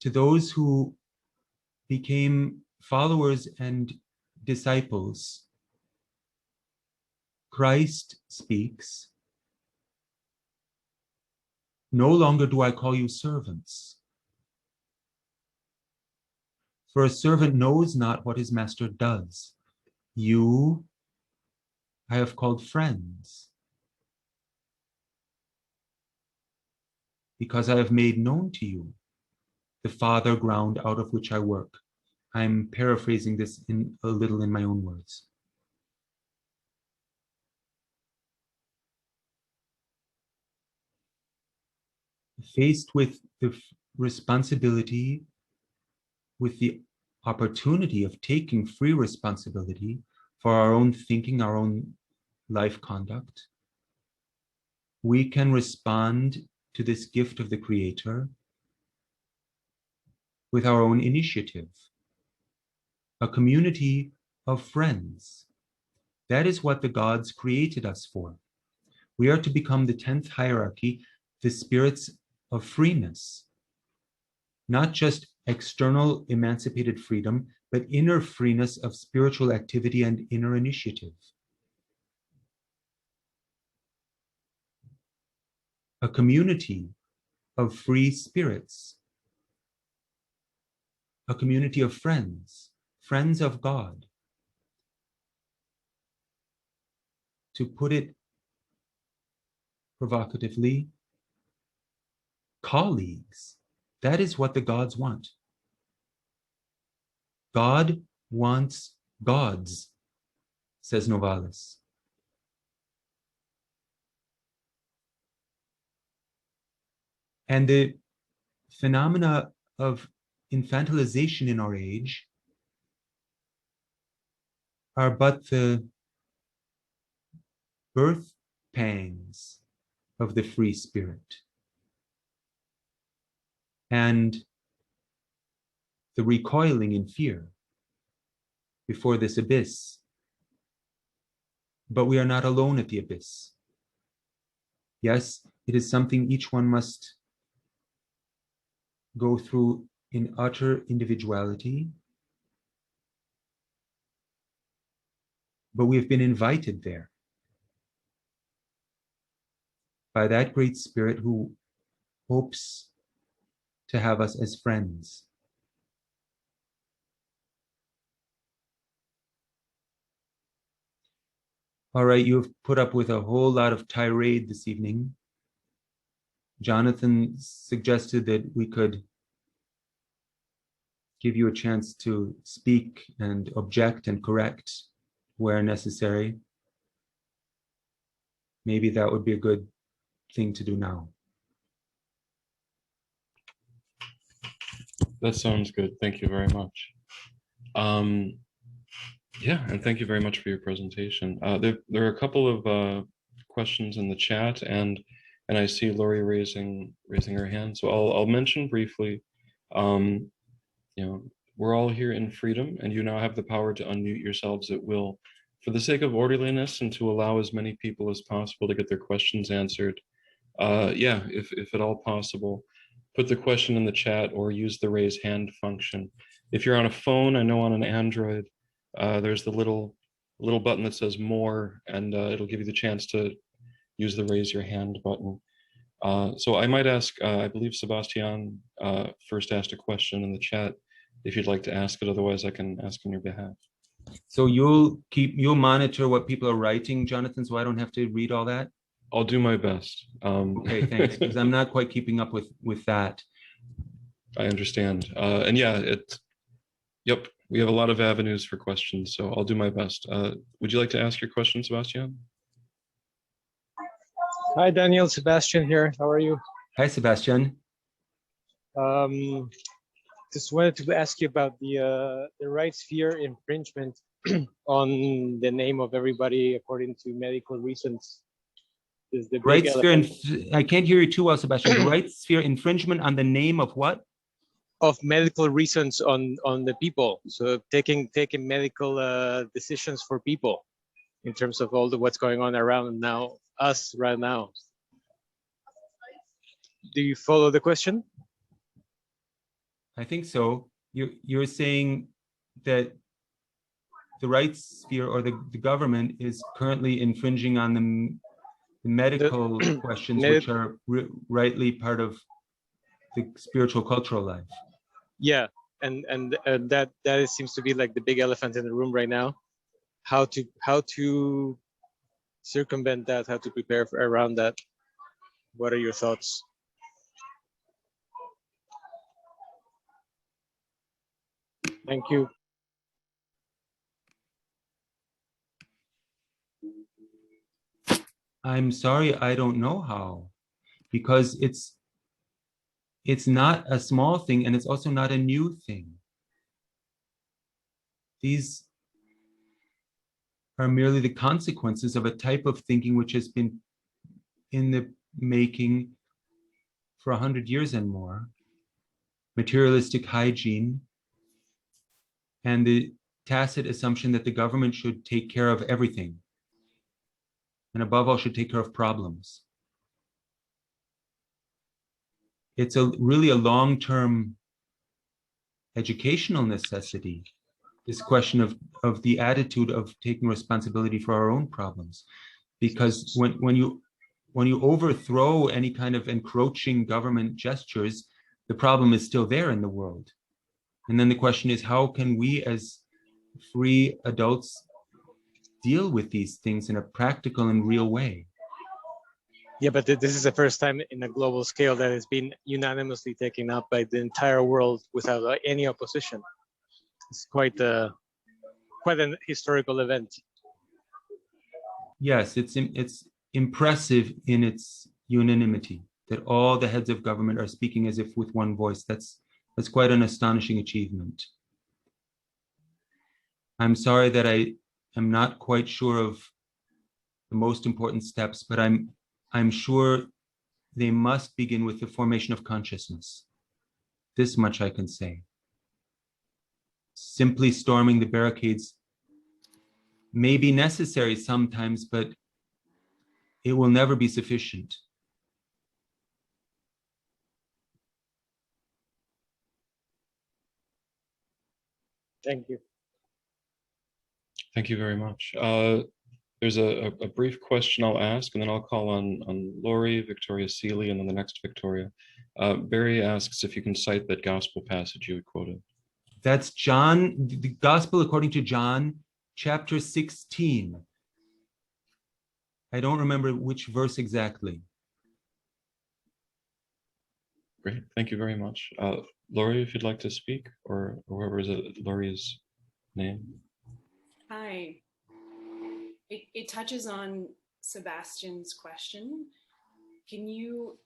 To those who became followers and disciples, Christ speaks, "No longer do I call you servants, for a servant knows not what his master does. You I have called friends, because I have made known to you the Father ground out of which I work." I'm paraphrasing this a little in my own words. Faced with the responsibility, with the opportunity of taking free responsibility for our own thinking, our own life conduct, we can respond to this gift of the Creator with our own initiative, a community of friends. That is what the gods created us for. We are to become the 10th hierarchy, the spirits of freeness, not just external emancipated freedom, but inner freeness of spiritual activity and inner initiative. A community of free spirits, a community of friends, friends of God. To put it provocatively, colleagues. That is what the gods want. God wants gods, says Novalis. And the phenomena of infantilization in our age are but the birth pangs of the free spirit and the recoiling in fear before this abyss. But we are not alone at the abyss. Yes, it is something each one must go through in utter individuality, but we have been invited there by that great spirit who hopes to have us as friends. All right, you've put up with a whole lot of tirade this evening. Jonathan suggested that we could give you a chance to speak and object and correct where necessary. Maybe that would be a good thing to do now. That sounds good. Thank you very much. Yeah, and thank you very much for your presentation. There are a couple of questions in the chat, and I see Lori raising her hand. So I'll mention briefly. You know, we're all here in freedom, and you now have the power to unmute yourselves at will. For the sake of orderliness and to allow as many people as possible to get their questions answered, yeah, if at all possible, put the question in the chat or use the raise hand function. If you're on a phone, I know on an Android, there's the little button that says more, and it'll give you the chance to use the raise your hand button. So I might ask, I believe Sebastian first asked a question in the chat. If you'd like to ask it, otherwise I can ask on your behalf. So you'll monitor what people are writing, Jonathan, so I don't have to read all that? I'll do my best. Okay, thanks, because I'm not quite keeping up with that. I understand. And yeah, yep, we have a lot of avenues for questions, so I'll do my best. Would you like to ask your question, Sebastian? Hi, Daniel. Sebastian here. How are you? Hi, Sebastian. Just wanted to ask you about the right sphere infringement on the name of everybody according to medical reasons. Is the right sphere? I can't hear you too well, Sebastian. The right sphere infringement on the name of what? Of medical reasons on the people. So taking medical decisions for people in terms of all what's going on around now, us right now. Do you follow the question? I think so. You're saying that the rights sphere or the government is currently infringing on the medical questions, which are rightly part of the spiritual cultural life. Yeah, and that seems to be like the big elephant in the room right now. How to circumvent that? How to prepare around that? What are your thoughts? Thank you. I'm sorry, I don't know how, because it's not a small thing and it's also not a new thing. These are merely the consequences of a type of thinking which has been in the making for 100 years and more. Materialistic hygiene and the tacit assumption that the government should take care of everything, and above all should take care of problems. It's really a long-term educational necessity, this question of the attitude of taking responsibility for our own problems. Because when you overthrow any kind of encroaching government gestures, the problem is still there in the world. And then the question is, how can we as free adults deal with these things in a practical and real way? Yeah, but this is the first time in a global scale that it's been unanimously taken up by the entire world without any opposition. It's quite an historical event. Yes, it's impressive in its unanimity that all the heads of government are speaking as if with one voice. That's quite an astonishing achievement. I'm sorry that I am not quite sure of the most important steps, but I'm sure they must begin with the formation of consciousness. This much I can say. Simply storming the barricades may be necessary sometimes, but it will never be sufficient. Thank you. Thank you very much. There's a brief question I'll ask, and then I'll call on Lori, Victoria Seeley, and then the next Victoria. Barry asks if you can cite that gospel passage you had quoted. That's John, the Gospel according to John, chapter 16. I don't remember which verse exactly. Great, thank you very much. Lori, if you'd like to speak, or whoever is Lori's name. Hi. It touches on Sebastian's question. Can you,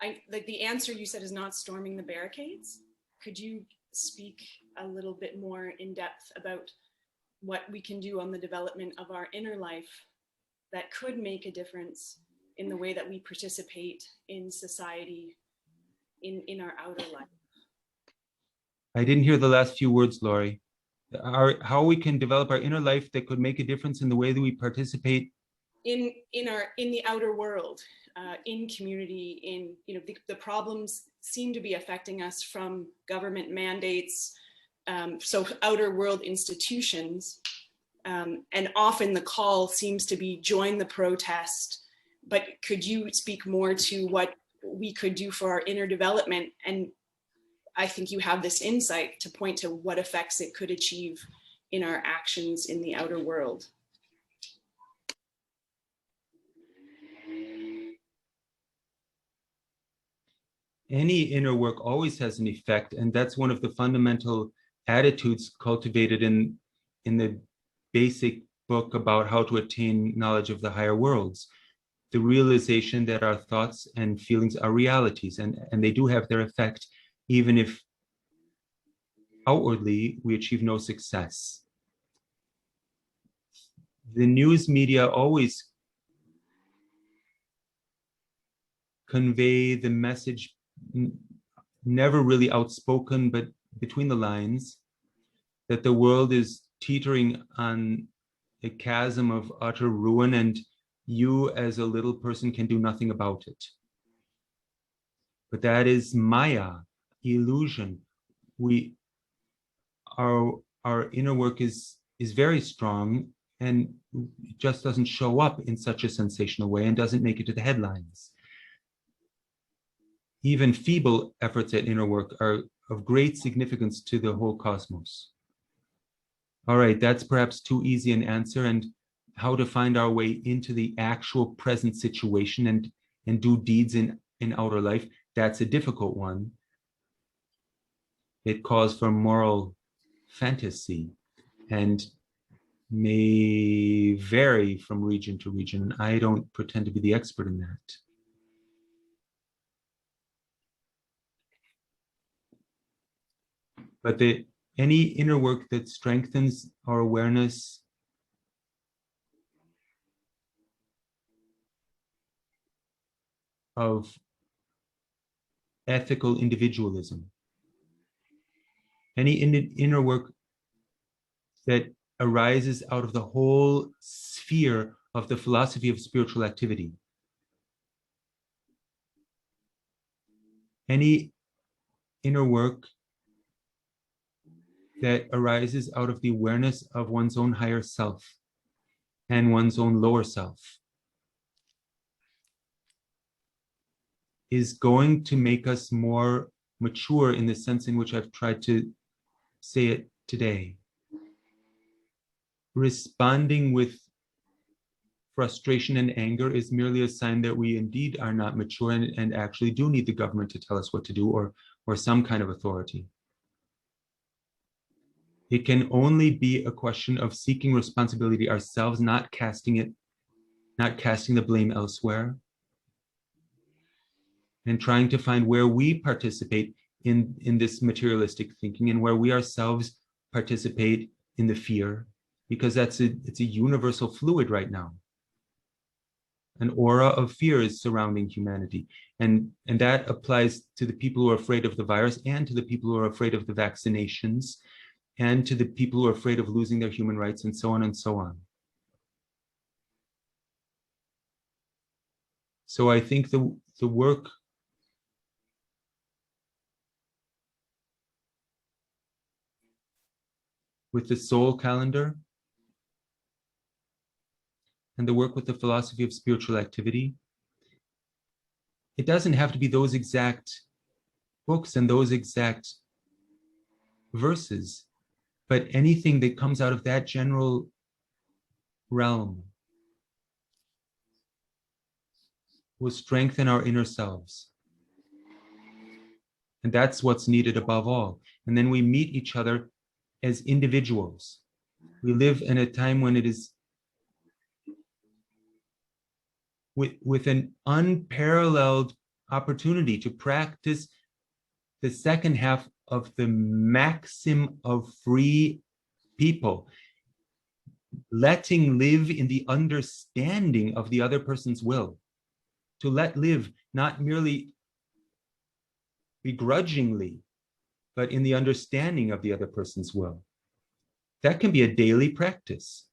like the answer you said is not storming the barricades. Could you speak a little bit more in depth about what we can do on the development of our inner life that could make a difference in the way that we participate in society, in our outer life? I didn't hear the last few words, Lori. How we can develop our inner life that could make a difference in the way that we participate in the outer world, in community, the problems seem to be affecting us from government mandates, so outer world institutions, and often the call seems to be join the protest. But could you speak more to what we could do for our inner development? And I think you have this insight to point to what effects it could achieve in our actions in the outer world. Any inner work always has an effect, and that's one of the fundamental attitudes cultivated in the basic book about how to attain knowledge of the higher worlds. The realization that our thoughts and feelings are realities, and they do have their effect, even if outwardly we achieve no success. The news media always convey the message, never really outspoken, but between the lines, that the world is teetering on a chasm of utter ruin, and you as a little person can do nothing about it. But that is Maya, illusion. Our inner work is very strong, and it just doesn't show up in such a sensational way and doesn't make it to the headlines. Even feeble efforts at inner work are of great significance to the whole cosmos. All right, that's perhaps too easy an answer, and how to find our way into the actual present situation and do deeds in outer life, that's a difficult one. It calls for moral fantasy and may vary from region to region, and I don't pretend to be the expert in that. But any inner work that strengthens our awareness of ethical individualism, any inner work that arises out of the whole sphere of the philosophy of spiritual activity. Any inner work that arises out of the awareness of one's own higher self and one's own lower self is going to make us more mature in the sense in which I've tried to say it today. Responding with frustration and anger is merely a sign that we indeed are not mature and actually do need the government to tell us what to do, or some kind of authority. It can only be a question of seeking responsibility ourselves, not casting the blame elsewhere, and trying to find where we participate in this materialistic thinking and where we ourselves participate in the fear, because it's a universal fluid right now. An aura of fear is surrounding humanity. And that applies to the people who are afraid of the virus and to the people who are afraid of the vaccinations and to the people who are afraid of losing their human rights and so on and so on. So I think the work with the soul calendar and the work with the philosophy of spiritual activity, it doesn't have to be those exact books and those exact verses, but anything that comes out of that general realm will strengthen our inner selves. And that's what's needed above all. And then we meet each other as individuals. We live in a time when it is with an unparalleled opportunity to practice the second half of the maxim of free people, letting live in the understanding of the other person's will, to let live not merely begrudgingly, but in the understanding of the other person's will. That can be a daily practice.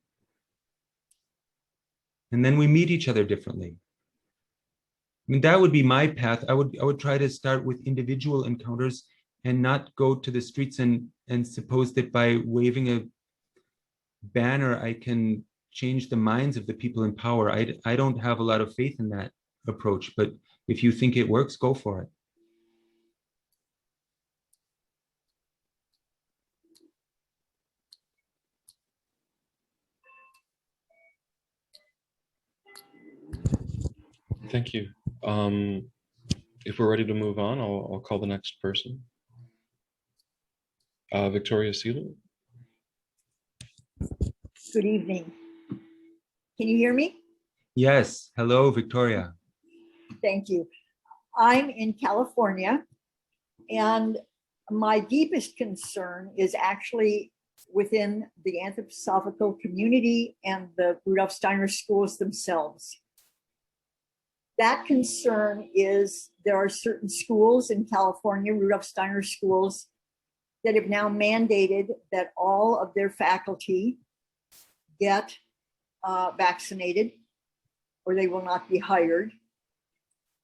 And then we meet each other differently. I mean, that would be my path. I would try to start with individual encounters and not go to the streets and suppose that by waving a banner, I can change the minds of the people in power. I don't have a lot of faith in that approach, but if you think it works, go for it. Thank you. If we're ready to move on, I'll call the next person. Victoria Sealer. Good evening. Can you hear me? Yes. Hello, Victoria. Thank you. I'm in California, and my deepest concern is actually within the anthroposophical community and the Rudolf Steiner schools themselves. That concern is there are certain schools in California, Rudolf Steiner schools, that have now mandated that all of their faculty get vaccinated or they will not be hired.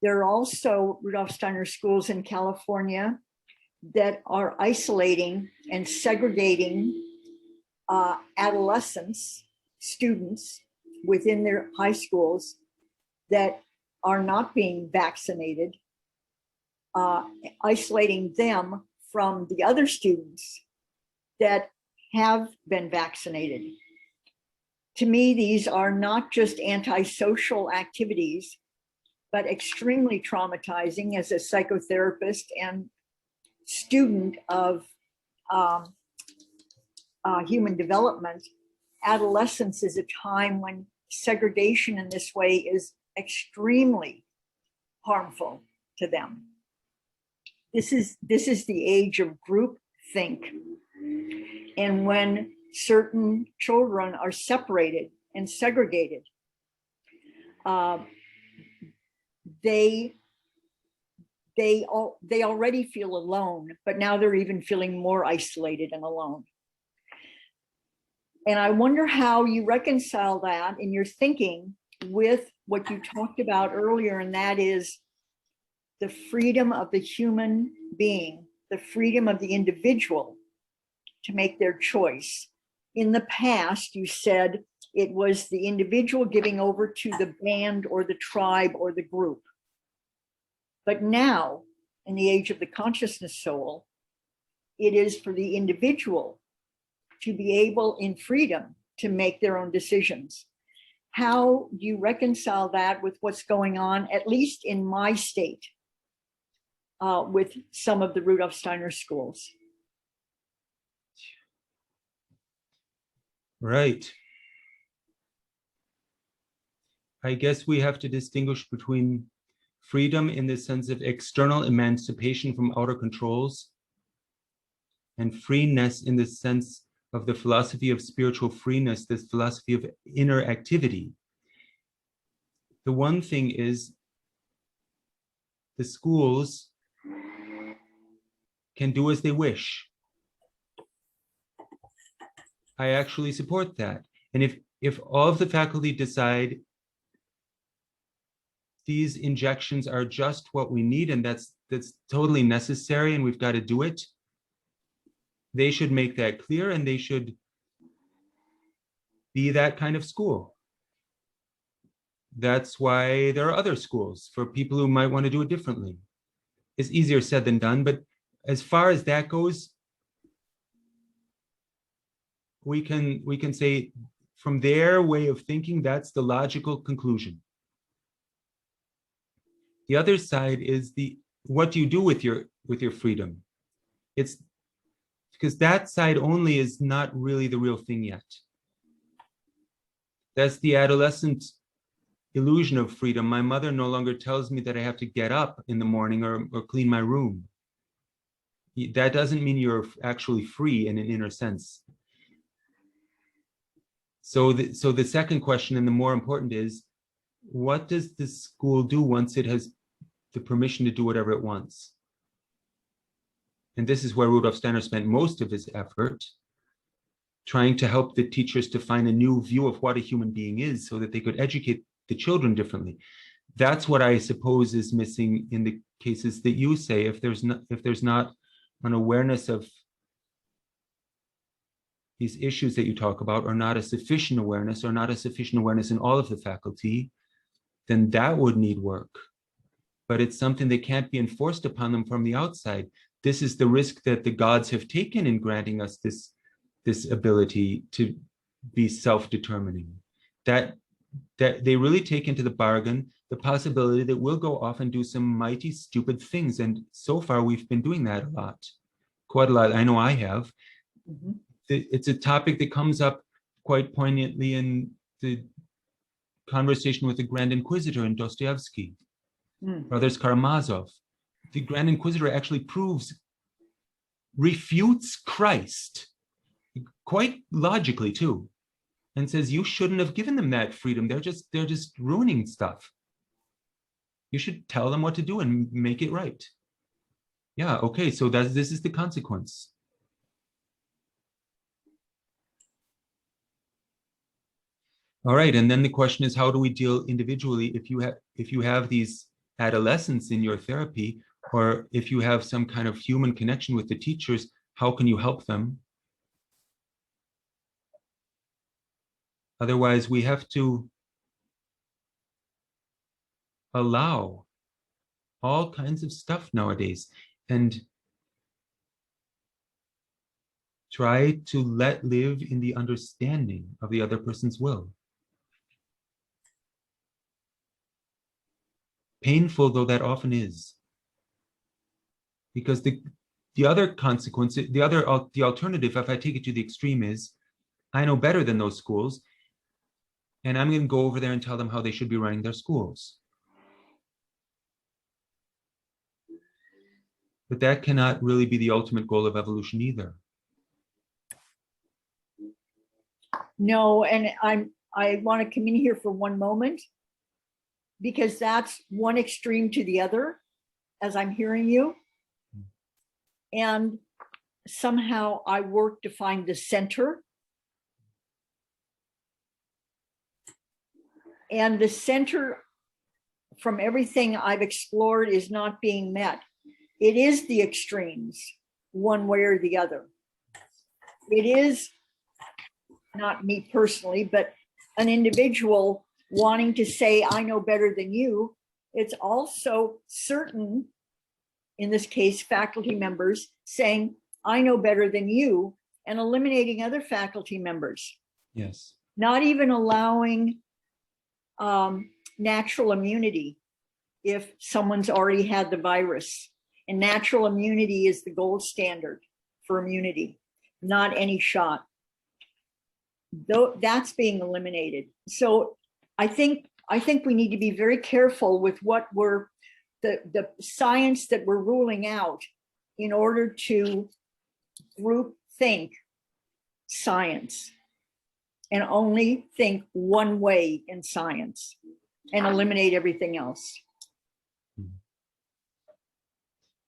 There are also Rudolf Steiner schools in California that are isolating and segregating adolescents, students within their high schools that are not being vaccinated, isolating them from the other students that have been vaccinated. To me, these are not just antisocial activities, but extremely traumatizing as a psychotherapist and student of human development. Adolescence is a time when segregation in this way is extremely harmful to them. This is the age of groupthink. And when certain children are separated and segregated, they they already feel alone, but now they're even feeling more isolated and alone. And I wonder how you reconcile that in your thinking with what you talked about earlier, and that is the freedom of the human being, the freedom of the individual to make their choice. In the past, you said it was the individual giving over to the band or the tribe or the group. But now, in the age of the consciousness soul, it is for the individual to be able in freedom to make their own decisions. How do you reconcile that with what's going on, at least in my state, with some of the Rudolf Steiner schools? Right. I guess we have to distinguish between freedom in the sense of external emancipation from outer controls and freeness in the sense of the philosophy of spiritual freeness, this philosophy of inner activity. The one thing is the schools can do as they wish. I actually support that. And if all of the faculty decide these injections are just what we need and that's totally necessary and we've got to do it, they should make that clear and they should be that kind of school. That's why there are other schools for people who might want to do it differently. It's easier said than done, but as far as that goes, we can say from their way of thinking, that's the logical conclusion. The other side is what do you do with your freedom? It's because that side only is not really the real thing yet. That's the adolescent illusion of freedom. My mother no longer tells me that I have to get up in the morning or clean my room. That doesn't mean you're actually free in an inner sense. So the second question, and the more important, is what does the school do once it has the permission to do whatever it wants? And this is where Rudolf Steiner spent most of his effort, trying to help the teachers to find a new view of what a human being is so that they could educate the children differently. That's what I suppose is missing in the cases that you say. If there's not an awareness of these issues that you talk about, or not a sufficient awareness, or not a sufficient awareness in all of the faculty, then that would need work. But it's something that can't be enforced upon them from the outside. This is the risk that the gods have taken in granting us this ability to be self-determining. That they really take into the bargain the possibility that we'll go off and do some mighty stupid things. And so far we've been doing that a lot, quite a lot. I know I have. Mm-hmm. It's a topic that comes up quite poignantly in the conversation with the Grand Inquisitor in Dostoevsky, Brothers Karamazov. The Grand Inquisitor actually refutes Christ, quite logically too, and says you shouldn't have given them that freedom. They're just ruining stuff. You should tell them what to do and make it right. Yeah, okay, so this is the consequence. All right, and then the question is, how do we deal individually if you have these adolescents in your therapy, or if you have some kind of human connection with the teachers, how can you help them? Otherwise, we have to allow all kinds of stuff nowadays and try to live in the understanding of the other person's will. Painful though that often is, because the other consequence, the alternative, if I take it to the extreme, is I know better than those schools, and I'm going to go over there and tell them how they should be running their schools. But that cannot really be the ultimate goal of evolution either. No, and I want to come in here for one moment, because that's one extreme to the other. as I'm hearing you. And somehow I work to find the center. And the center, from everything I've explored, is not being met. It is the extremes, one way or the other. It is not me personally, but an individual wanting to say, I know better than you. It's also certain, in this case, faculty members saying, I know better than you, and eliminating other faculty members. Yes. Not even allowing natural immunity if someone's already had the virus. And natural immunity is the gold standard for immunity, not any shot. Though that's being eliminated. So I think we need to be very careful with what we're the science that we're ruling out in order to group think science and only think one way in science and eliminate everything else.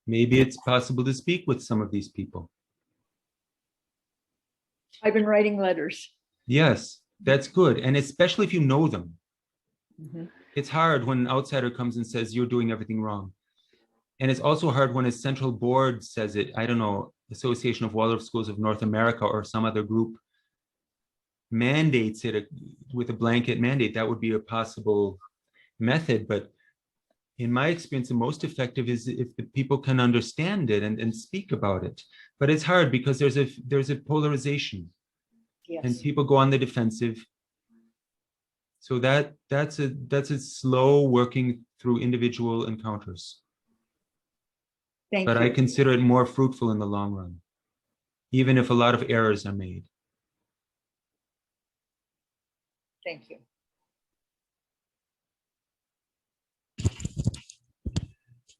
Maybe it's possible to speak with some of these people. I've been writing letters. Yes, that's good. And especially if you know them. Mm-hmm. It's hard when an outsider comes and says you're doing everything wrong. And it's also hard when a central board says it. I don't know, Association of Waldorf Schools of North America or some other group mandates it with a blanket mandate. That would be a possible method. But in my experience, the most effective is if the people can understand it and speak about it. But it's hard because there's a polarization. Yes. And people go on the defensive. So that's a slow working through individual encounters. Thank But you. I consider it more fruitful in the long run, even if a lot of errors are made. Thank you.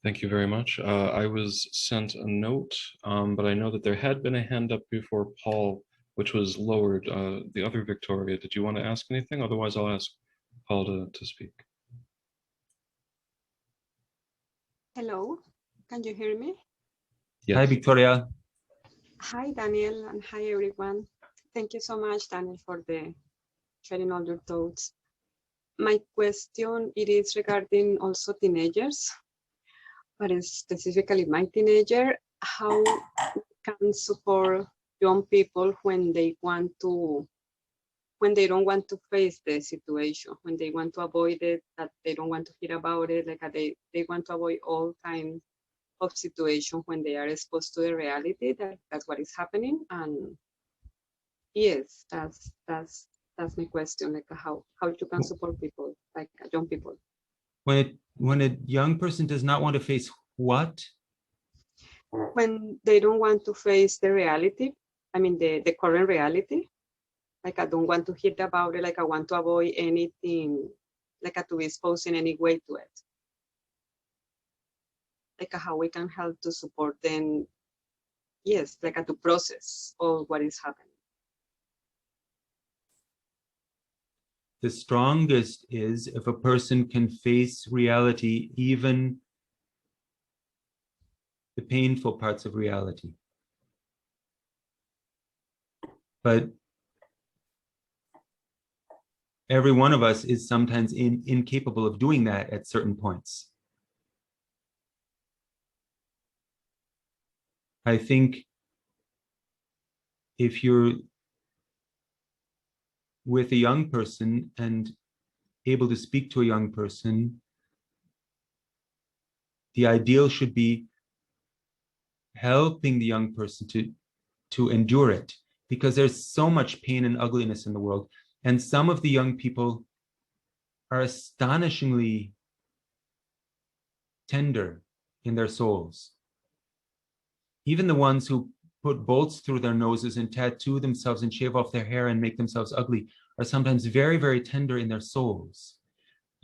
Thank you very much. I was sent a note, but I know that there had been a hand up before Paul, which was lowered. The other Victoria, did you want to ask anything? Otherwise, I'll ask Paul to speak. Hello, can you hear me? Yes. Hi, Victoria. Hi, Daniel, and hi, everyone. Thank you so much, Daniel, for sharing all your thoughts. My question, it is regarding also teenagers, but specifically my teenager, how we can support young people when they don't want to face the situation, when they want to avoid it, that they don't want to hear about it, like they want to avoid all kinds of situations when they are exposed to the reality that's what is happening. And yes, that's my question, like how you can support people, like young people. When a young person does not want to face what? When they don't want to face the reality, I mean the current reality, like I don't want to hear about it, like I want to avoid anything, like to be exposed in any way to it. Like how we can help to support them, yes, like to process all what is happening. The strongest is if a person can face reality, even the painful parts of reality. But every one of us is sometimes incapable of doing that at certain points. I think if you're with a young person and able to speak to a young person, the ideal should be helping the young person to endure it, because there's so much pain and ugliness in the world. And some of the young people are astonishingly tender in their souls. Even the ones who put bolts through their noses and tattoo themselves and shave off their hair and make themselves ugly are sometimes very, very tender in their souls.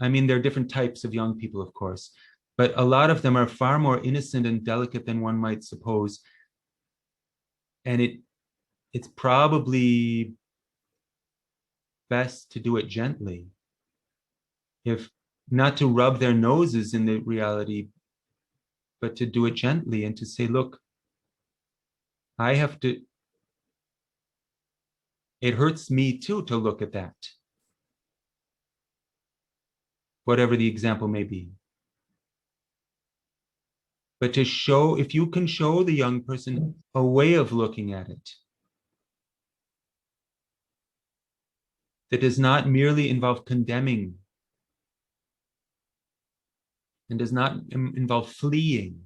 I mean, there are different types of young people, of course, but a lot of them are far more innocent and delicate than one might suppose. And it's probably best to do it gently, if not to rub their noses in the reality, but to do it gently and to say, look, I have to, it hurts me too to look at that, whatever the example may be. But to show, if you can show the young person a way of looking at it that does not merely involve condemning and does not involve fleeing.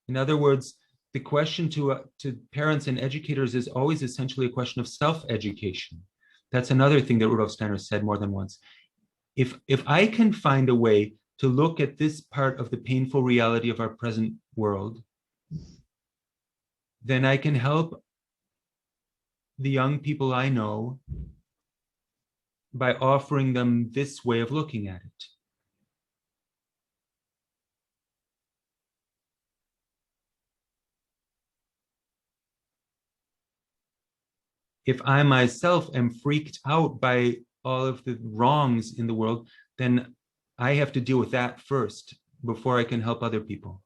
In other words, the question to parents and educators is always essentially a question of self-education. That's another thing that Rudolf Steiner said more than once. If I can find a way to look at this part of the painful reality of our present world, then I can help the young people I know by offering them this way of looking at it. If I myself am freaked out by all of the wrongs in the world, then I have to deal with that first before I can help other people.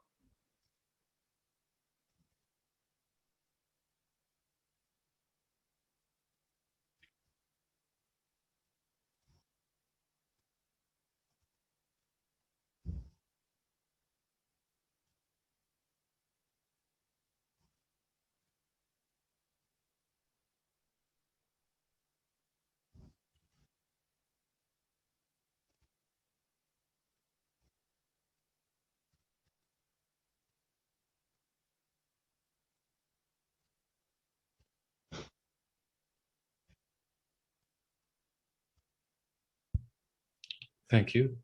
Thank you.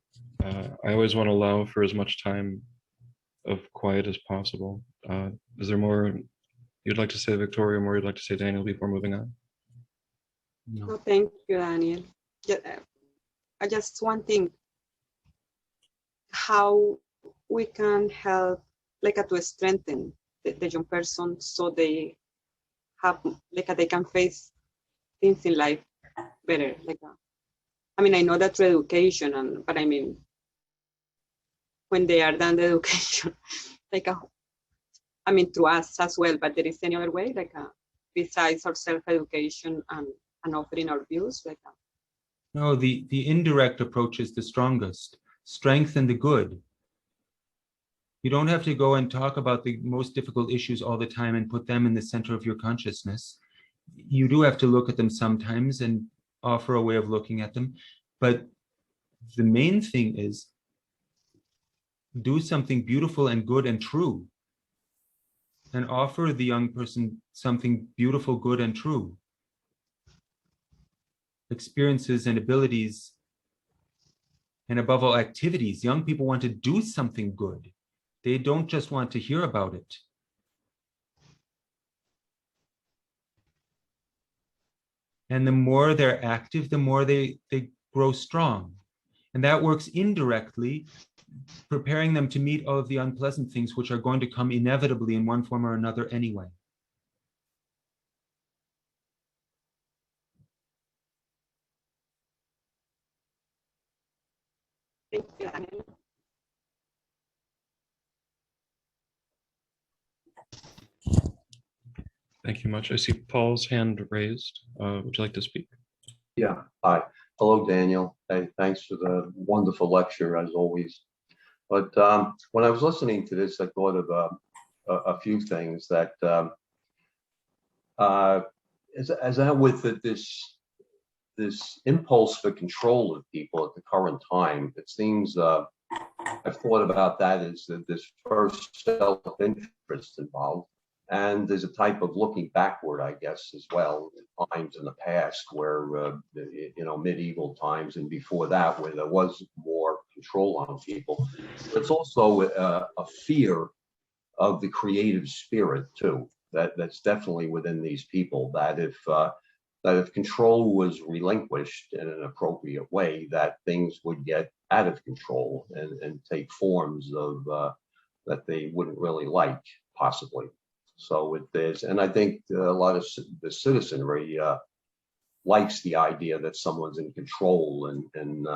I always want to allow for as much time of quiet as possible. Is there more you'd like to say, Victoria, more you'd like to say, Daniel, before moving on? No, thank you, Daniel. I just one thing, how we can help to strengthen the young person so they have they can face things in life better. I mean, I know that's education, but I mean, when they are done the education, I mean, to us as well, but there is any other way, besides our self-education and offering our views, No, the indirect approach is the strongest. Strengthen the good. You don't have to go and talk about the most difficult issues all the time and put them in the center of your consciousness. You do have to look at them sometimes and offer a way of looking at them. But the main thing is do something beautiful and good and true, and offer the young person something beautiful, good, and true. Experiences and abilities, and above all, activities. Young people want to do something good. They don't just want to hear about it. And the more they're active, the more they grow strong. And that works indirectly, preparing them to meet all of the unpleasant things which are going to come inevitably in one form or another anyway. thank you, Daniel. Thank you much. I see Paul's hand raised. Would you like to speak? Yeah, hi. Hello, Daniel. Hey, thanks for the wonderful lecture, as always. But when I was listening to this, I thought of a few things that, as I with this impulse for control of people at the current time, it seems I've thought about that as this first self-interest involved. And there's a type of looking backward, I guess, as well, times in the past where, medieval times and before that, where there was more control on people. But it's also a fear of the creative spirit, too, that's definitely within these people, that if control was relinquished in an appropriate way, that things would get out of control and take forms of that they wouldn't really like, possibly. So it is, and I think a lot of the citizenry likes the idea that someone's in control and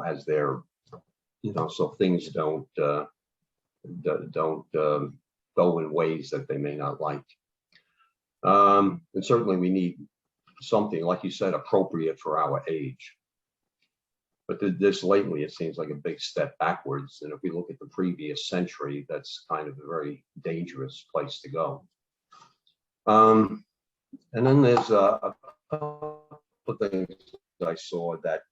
has their so things don't go in ways that they may not like. And certainly we need something, like you said, appropriate for our age. But this lately, it seems like a big step backwards. And if we look at the previous century, that's kind of a very dangerous place to go. And then there's a couple of things I saw that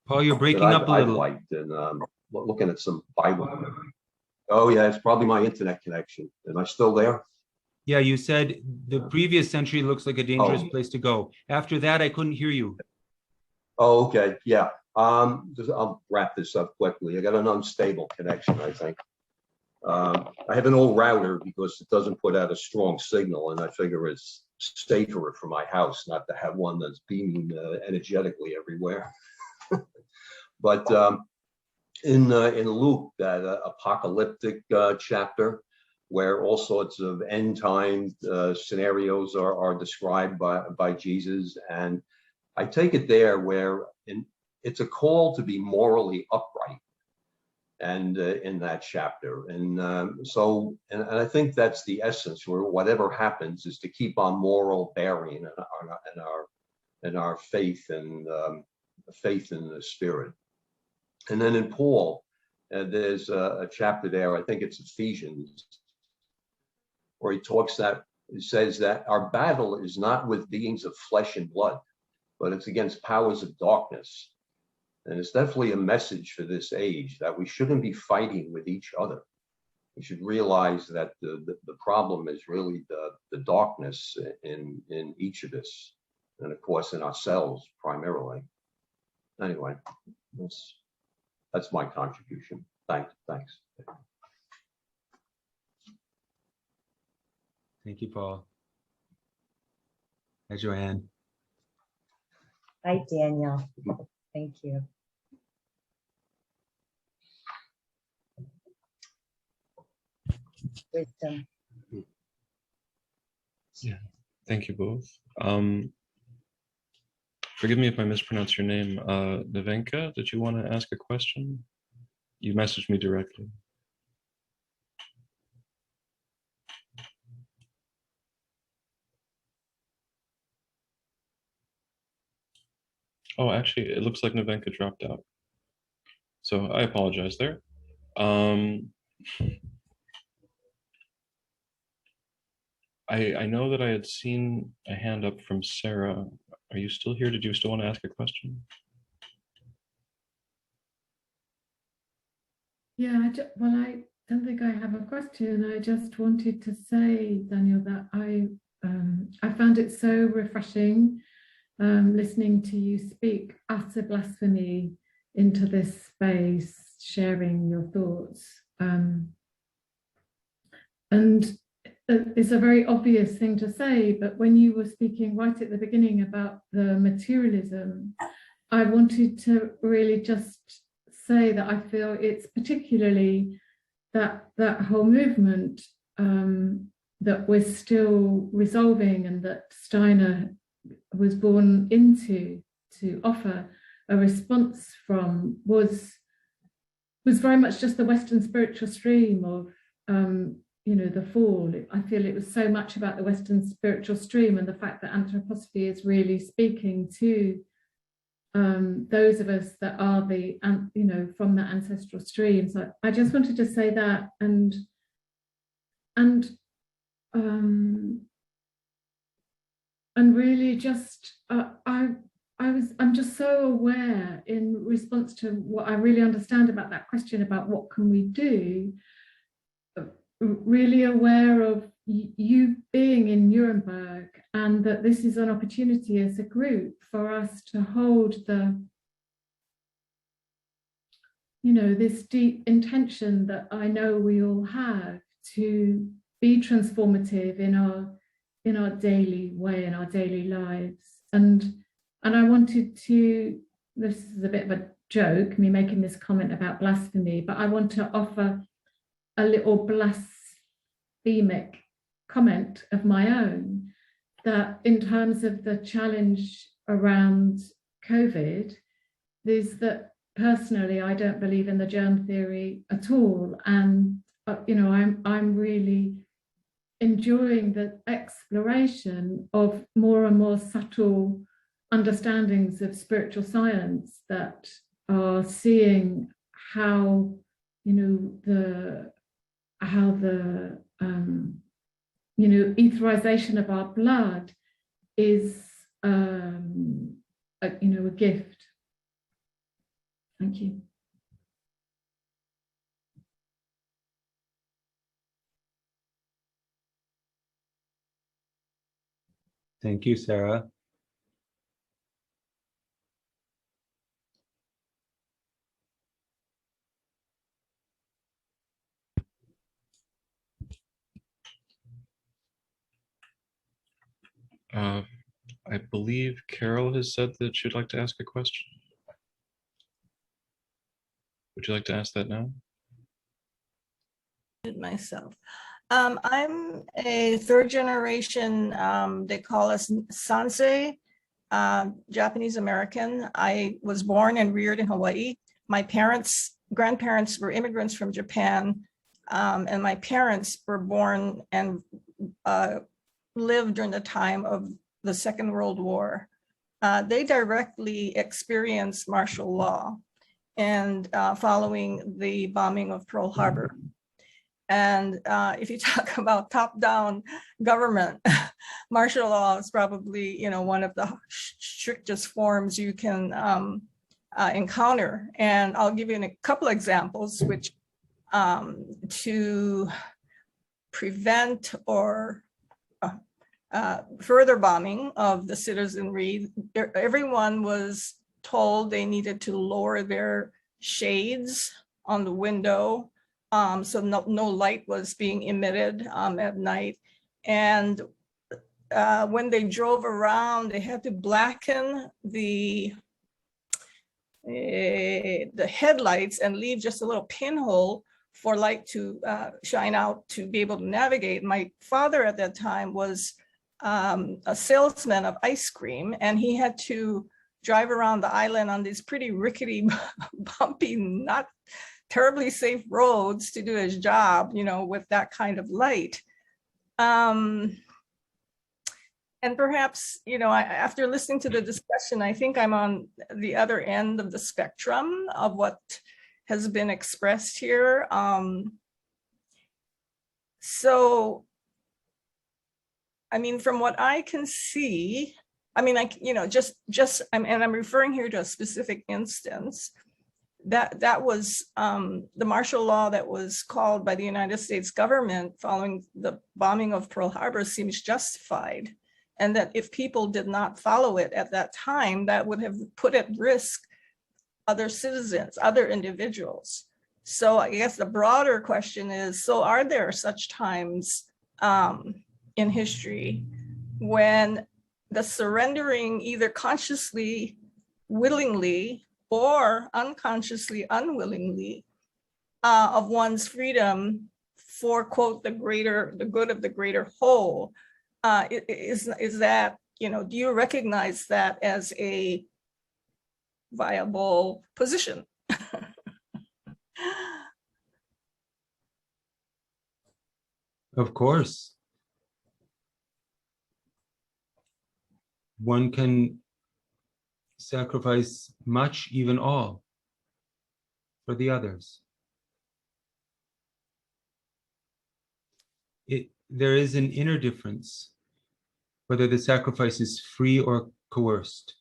Paul, you're breaking that up a I've little. liked, and looking at some Bible. Oh yeah, it's probably my internet connection. Am I still there? Yeah, you said the previous century looks like a dangerous Oh. place to go. After that, I couldn't hear you. Oh, okay, yeah. I'll wrap this up quickly. I got an unstable connection, I think. I have an old router because it doesn't put out a strong signal, and I figure it's safer for my house not to have one that's beaming energetically everywhere. But in Luke, that apocalyptic chapter, where all sorts of end time scenarios are described by Jesus, and I take it there where it's a call to be morally upright, and in that chapter, and I think that's the essence, where whatever happens is to keep on moral bearing and our faith and faith in the Spirit. And then in Paul, there's a chapter there, I think it's Ephesians, where it says that our battle is not with beings of flesh and blood, but it's against powers of darkness. And it's definitely a message for this age that we shouldn't be fighting with each other. We should realize that the problem is really the darkness in each of us, and of course in ourselves primarily. Anyway, that's my contribution. Thanks. Thank you, Paul. Hi, Joanne. Hi, Daniel. Thank you. Wisdom. Yeah, thank you both. Forgive me if I mispronounce your name. Nevenka, did you want to ask a question? You messaged me directly. Oh, actually, it looks like Nevenka dropped out. So I apologize there. I know that I had seen a hand up from Sarah. Are you still here? Did you still want to ask a question? Yeah, well, I don't think I have a question. I just wanted to say, Daniel, that I found it so refreshing listening to you speak utter blasphemy into this space, sharing your thoughts. And it's a very obvious thing to say, but when you were speaking right at the beginning about the materialism, I wanted to really just say that I feel it's particularly that whole movement that we're still resolving, and that Steiner was born into to offer a response from, was very much just the Western spiritual stream of the fall. I feel it was so much about the Western spiritual stream, and the fact that anthroposophy is really speaking to those of us that are from the ancestral stream. So I just wanted to say that, and really just I'm just so aware, in response to what I really understand about that question about what can we do, really aware of you being in Nuremberg, and that this is an opportunity as a group for us to hold this deep intention that I know we all have to be transformative in our daily way, in our daily lives. And I wanted to, this is a bit of a joke, me making this comment about blasphemy, but I want to offer a little blasphemic comment of my own, that in terms of the challenge around COVID, is that personally, I don't believe in the germ theory at all. And, I'm really enjoying the exploration of more and more subtle understandings of spiritual science that are seeing how, the etherization of our blood is, a gift. Thank you. Thank you, Sarah. I believe Carol has said that she'd like to ask a question. Would you like to ask that now? Myself. I'm a third generation, they call us Sansei, Japanese American. I was born and reared in Hawaii. My grandparents were immigrants from Japan, and my parents were born and lived during the time of the Second World War. They directly experienced martial law and following the bombing of Pearl Harbor. And if you talk about top-down government, martial law is probably, one of the strictest forms you can encounter. And I'll give you a couple examples, which to prevent or further bombing of the citizenry, everyone was told they needed to lower their shades on the window, so no light was being emitted at night. And when they drove around, they had to blacken the headlights and leave just a little pinhole for light to shine out to be able to navigate. My father at that time was a salesman of ice cream, and he had to drive around the island on these pretty rickety, bumpy, not terribly safe roads to do his job, with that kind of light. And perhaps, after listening to the discussion, I think I'm on the other end of the spectrum of what has been expressed here. So, from what I can see, and I'm referring here to a specific instance, that was the martial law that was called by the United States government following the bombing of Pearl Harbor seems justified. And that if people did not follow it at that time, that would have put at risk other citizens, other individuals. So I guess the broader question is, so are there such times in history when the surrendering, either consciously, willingly, or unconsciously, unwillingly, of one's freedom for, quote, the good of the greater whole, is that, do you recognize that as a viable position? Of course. One can sacrifice much, even all, for the others. There is an inner difference, whether the sacrifice is free or coerced.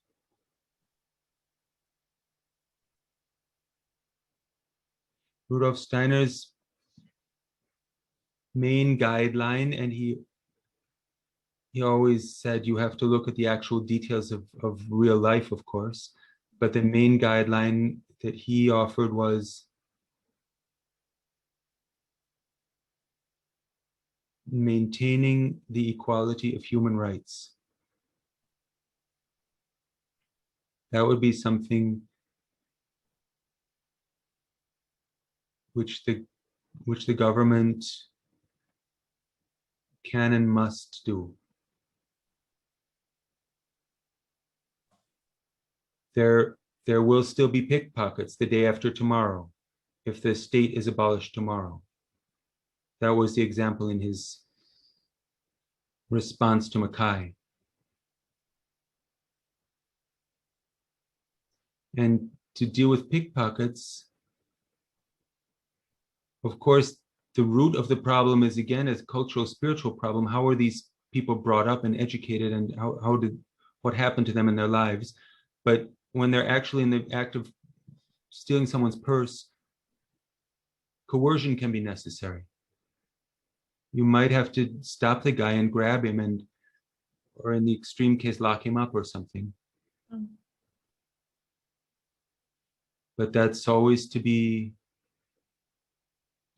Rudolf Steiner's main guideline, and he always said you have to look at the actual details of real life, of course, but the main guideline that he offered was maintaining the equality of human rights. That would be something which the government can and must do. There there will still be pickpockets the day after tomorrow if the state is abolished tomorrow. That was the example in his response to Mackay. And to deal with pickpockets, of course, the root of the problem is, again, a cultural, spiritual problem. How are these people brought up and educated, and what happened to them in their lives? But when they're actually in the act of stealing someone's purse, coercion can be necessary. You might have to stop the guy and grab him, or in the extreme case, lock him up or something. But that's always to be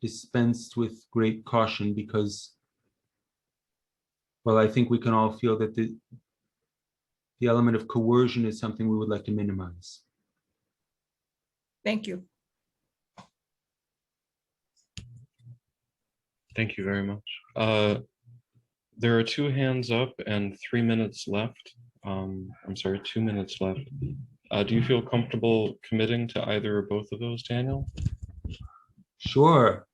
dispensed with great caution, because, well, I think we can all feel that the element of coercion is something we would like to minimize. Thank you. Thank you very much. There are 2 hands up and 3 minutes left. I'm sorry, 2 minutes left. Do you feel comfortable committing to either or both of those, Daniel? Sure.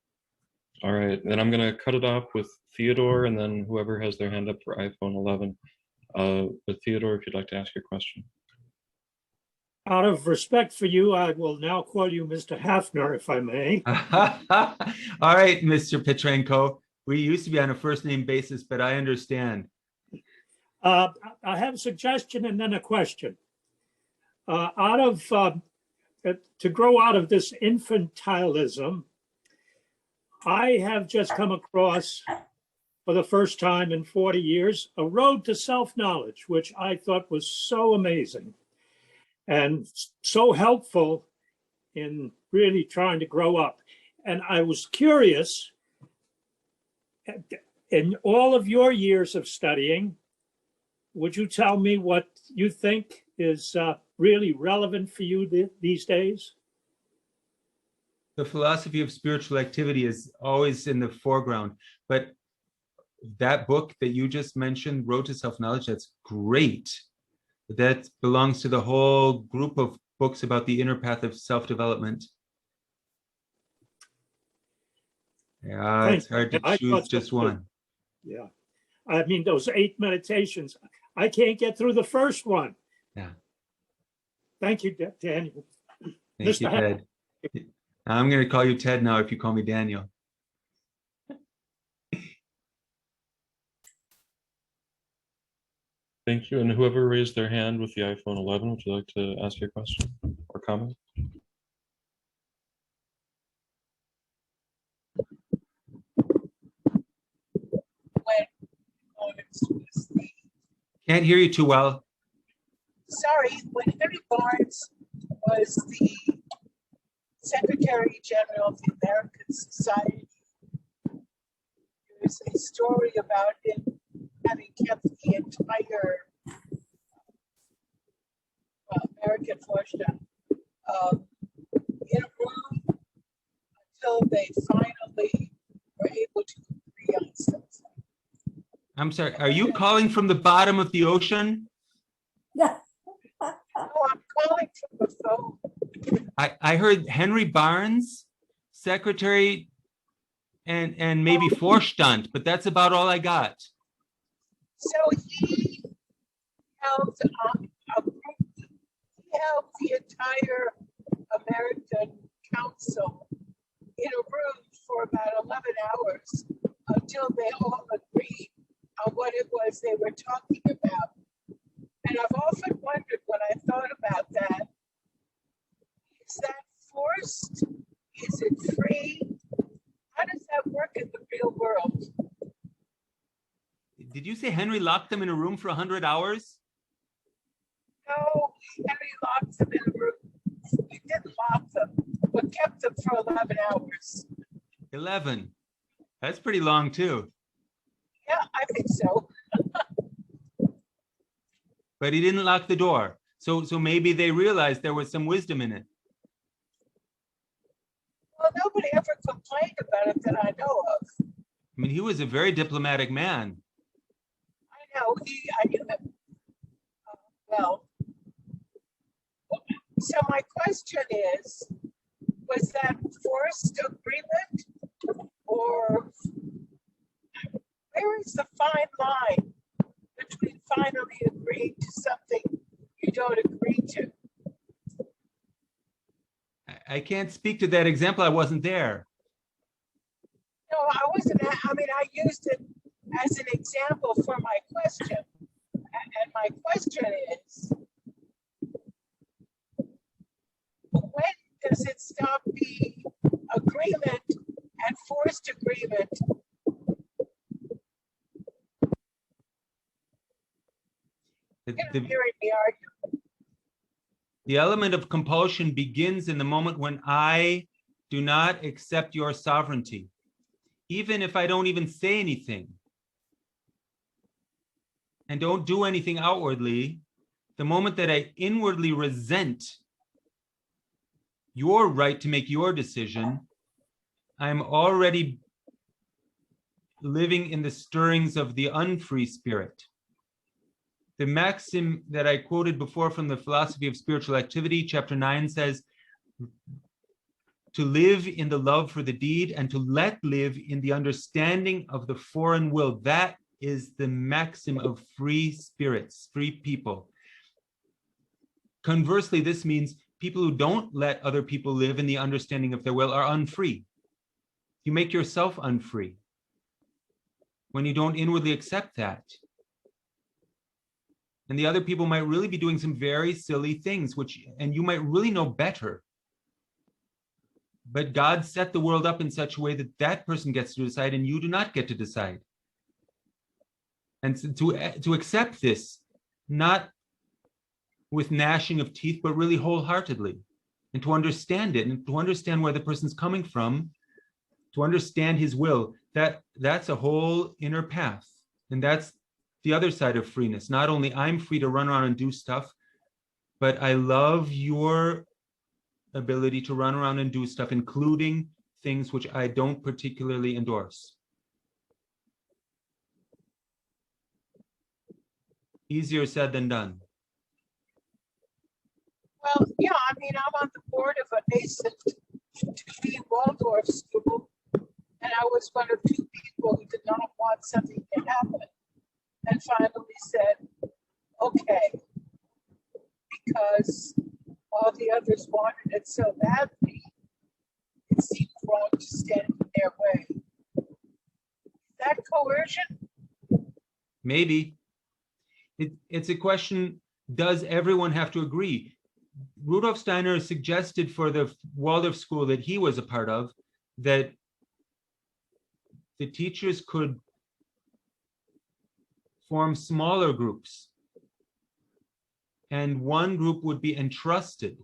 All right, then I'm going to cut it off with Theodore, and then whoever has their hand up for iPhone 11. But Theodore, if you'd like to ask your question. Out of respect for you, I will now call you Mr. Hafner, if I may. All right, Mr. Petrenko. We used to be on a first name basis, but I understand. I have a suggestion and then a question. To grow out of this infantilism, I have just come across, for the first time in 40 years, a road to self-knowledge, which I thought was so amazing and so helpful in really trying to grow up. And I was curious, in all of your years of studying, would you tell me what you think is really relevant for you these days? The philosophy of spiritual activity is always in the foreground, but that book that you just mentioned, Road to Self-Knowledge, that's great. That belongs to the whole group of books about the inner path of self-development. Yeah, it's hard to choose just one. Yeah. I mean, those 8 meditations, I can't get through the first one. Yeah. Thank you, Daniel. Thank you, Ted. I'm going to call you Ted now if you call me Daniel. Thank you. And whoever raised their hand with the iPhone 11, would you like to ask your question or comment? Can't hear you too well. Sorry, when Henry Barnes was the Secretary General of the American Society, there's a story about him having kept the entire American Vorstand in a room until they finally were able to agree on something. I'm sorry, are you calling from the bottom of the ocean? No, I'm calling from the phone. I heard Henry Barnes, Secretary, and maybe Vorstand, but that's about all I got. So he held the entire American Council in a room for about 11 hours until they all agreed on what it was they were talking about. And I've often wondered when I thought about that, is that forced? Is it free? How does that work in the real world? Did you say Henry locked them in a room for 100 hours? No, Henry locked them in a room. We didn't lock them, but kept them for 11 hours. 11. That's pretty long too. Yeah, I think so. But he didn't lock the door. So maybe they realized there was some wisdom in it. Well, nobody ever complained about it that I know of. I mean, he was a very diplomatic man. I know, I knew him well. So my question is, was that forced agreement, or where is the fine line between finally agreeing to something you don't agree to? I can't speak to that example. I wasn't there. No, I wasn't, I mean, I used it as an example for my question. And my question is, when does it stop being agreement and forced agreement? Hearing me argue. The element of compulsion begins in the moment when I do not accept your sovereignty, even if I don't even say anything and don't do anything outwardly. The moment that I inwardly resent your right to make your decision, I'm already living in the stirrings of the unfree spirit. The maxim that I quoted before from the Philosophy of Spiritual Activity, chapter 9, says, to live in the love for the deed and to let live in the understanding of the foreign will. That is the maxim of free spirits, free people. Conversely, this means people who don't let other people live in the understanding of their will are unfree. You make yourself unfree when you don't inwardly accept that. And the other people might really be doing some very silly things, and you might really know better. But God set the world up in such a way that that person gets to decide and you do not get to decide. And to accept this, not with gnashing of teeth, but really wholeheartedly, and to understand it, and to understand where the person's coming from, to understand his will, that's a whole inner path. And that's the other side of freeness. Not only I'm free to run around and do stuff, but I love your ability to run around and do stuff, including things which I don't particularly endorse. Easier said than done. Well, yeah, I mean, I'm on the board of a nascent to-be Waldorf school, and I was one of two people who did not want something to happen, and finally said, okay, because all the others wanted it so badly, it seemed wrong to stand in their way. Is that coercion? Maybe. It's a question, does everyone have to agree? Rudolf Steiner suggested for the Waldorf school that he was a part of that the teachers could form smaller groups, and one group would be entrusted,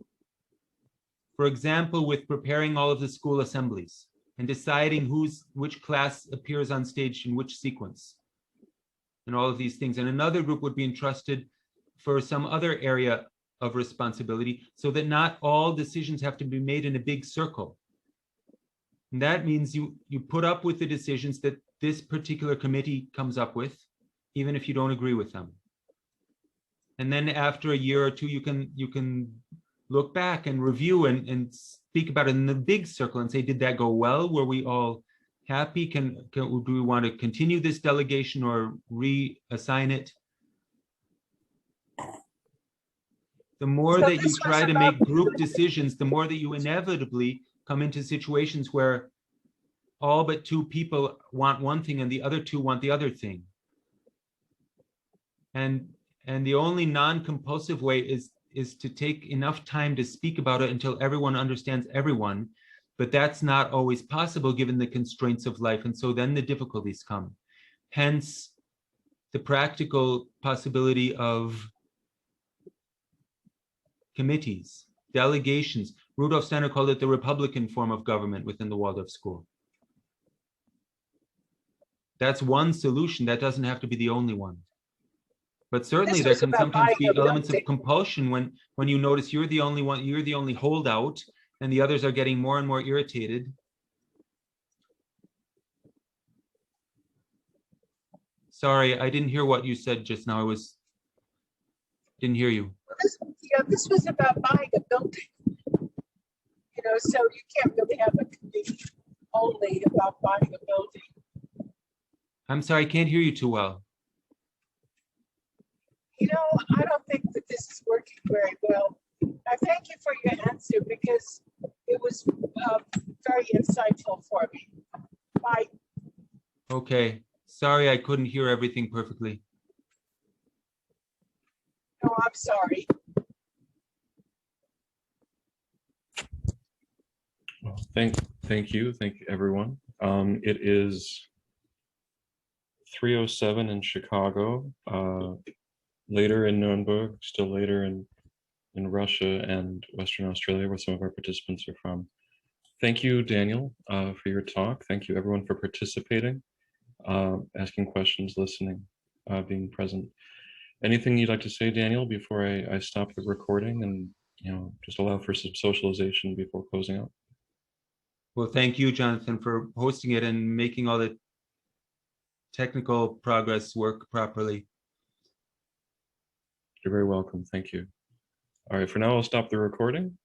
for example, with preparing all of the school assemblies and deciding which class appears on stage in which sequence and all of these things. And another group would be entrusted for some other area of responsibility, so that not all decisions have to be made in a big circle. And that means you put up with the decisions that this particular committee comes up with, even if you don't agree with them. And then after a year or two, you can look back and review and speak about it in the big circle and say, did that go well? Were we all happy? Do we want to continue this delegation or reassign it? The more that you try to make group decisions, the more that you inevitably come into situations where all but two people want one thing and the other two want the other thing. And the only non-compulsive way is to take enough time to speak about it until everyone understands everyone. But that's not always possible given the constraints of life. And so then the difficulties come. Hence, the practical possibility of committees, delegations. Rudolf Steiner called it the Republican form of government within the Waldorf school. That's one solution. That doesn't have to be the only one. But certainly there can sometimes be elements of compulsion when you notice you're the only one, you're the only holdout, and the others are getting more and more irritated. Sorry, I didn't hear what you said just now. Didn't hear you. This was about buying a building. So you can't really have a committee only about buying a building. I'm sorry, I can't hear you too well. I don't think that this is working very well. I thank you for your answer because it was very insightful for me. Bye. Okay, sorry I couldn't hear everything perfectly. No, I'm sorry. Well, thank you everyone. It is 3:07 in Chicago, later in Nuremberg, still later in Russia and Western Australia, where some of our participants are from. Thank you, Daniel, for your talk. Thank you, everyone, for participating, asking questions, listening, being present. Anything you'd like to say, Daniel, before I stop the recording and just allow for some socialization before closing out? Well, thank you, Jonathan, for hosting it and making all the technical progress work properly. You're very welcome. Thank you. All right, for now, I'll stop the recording.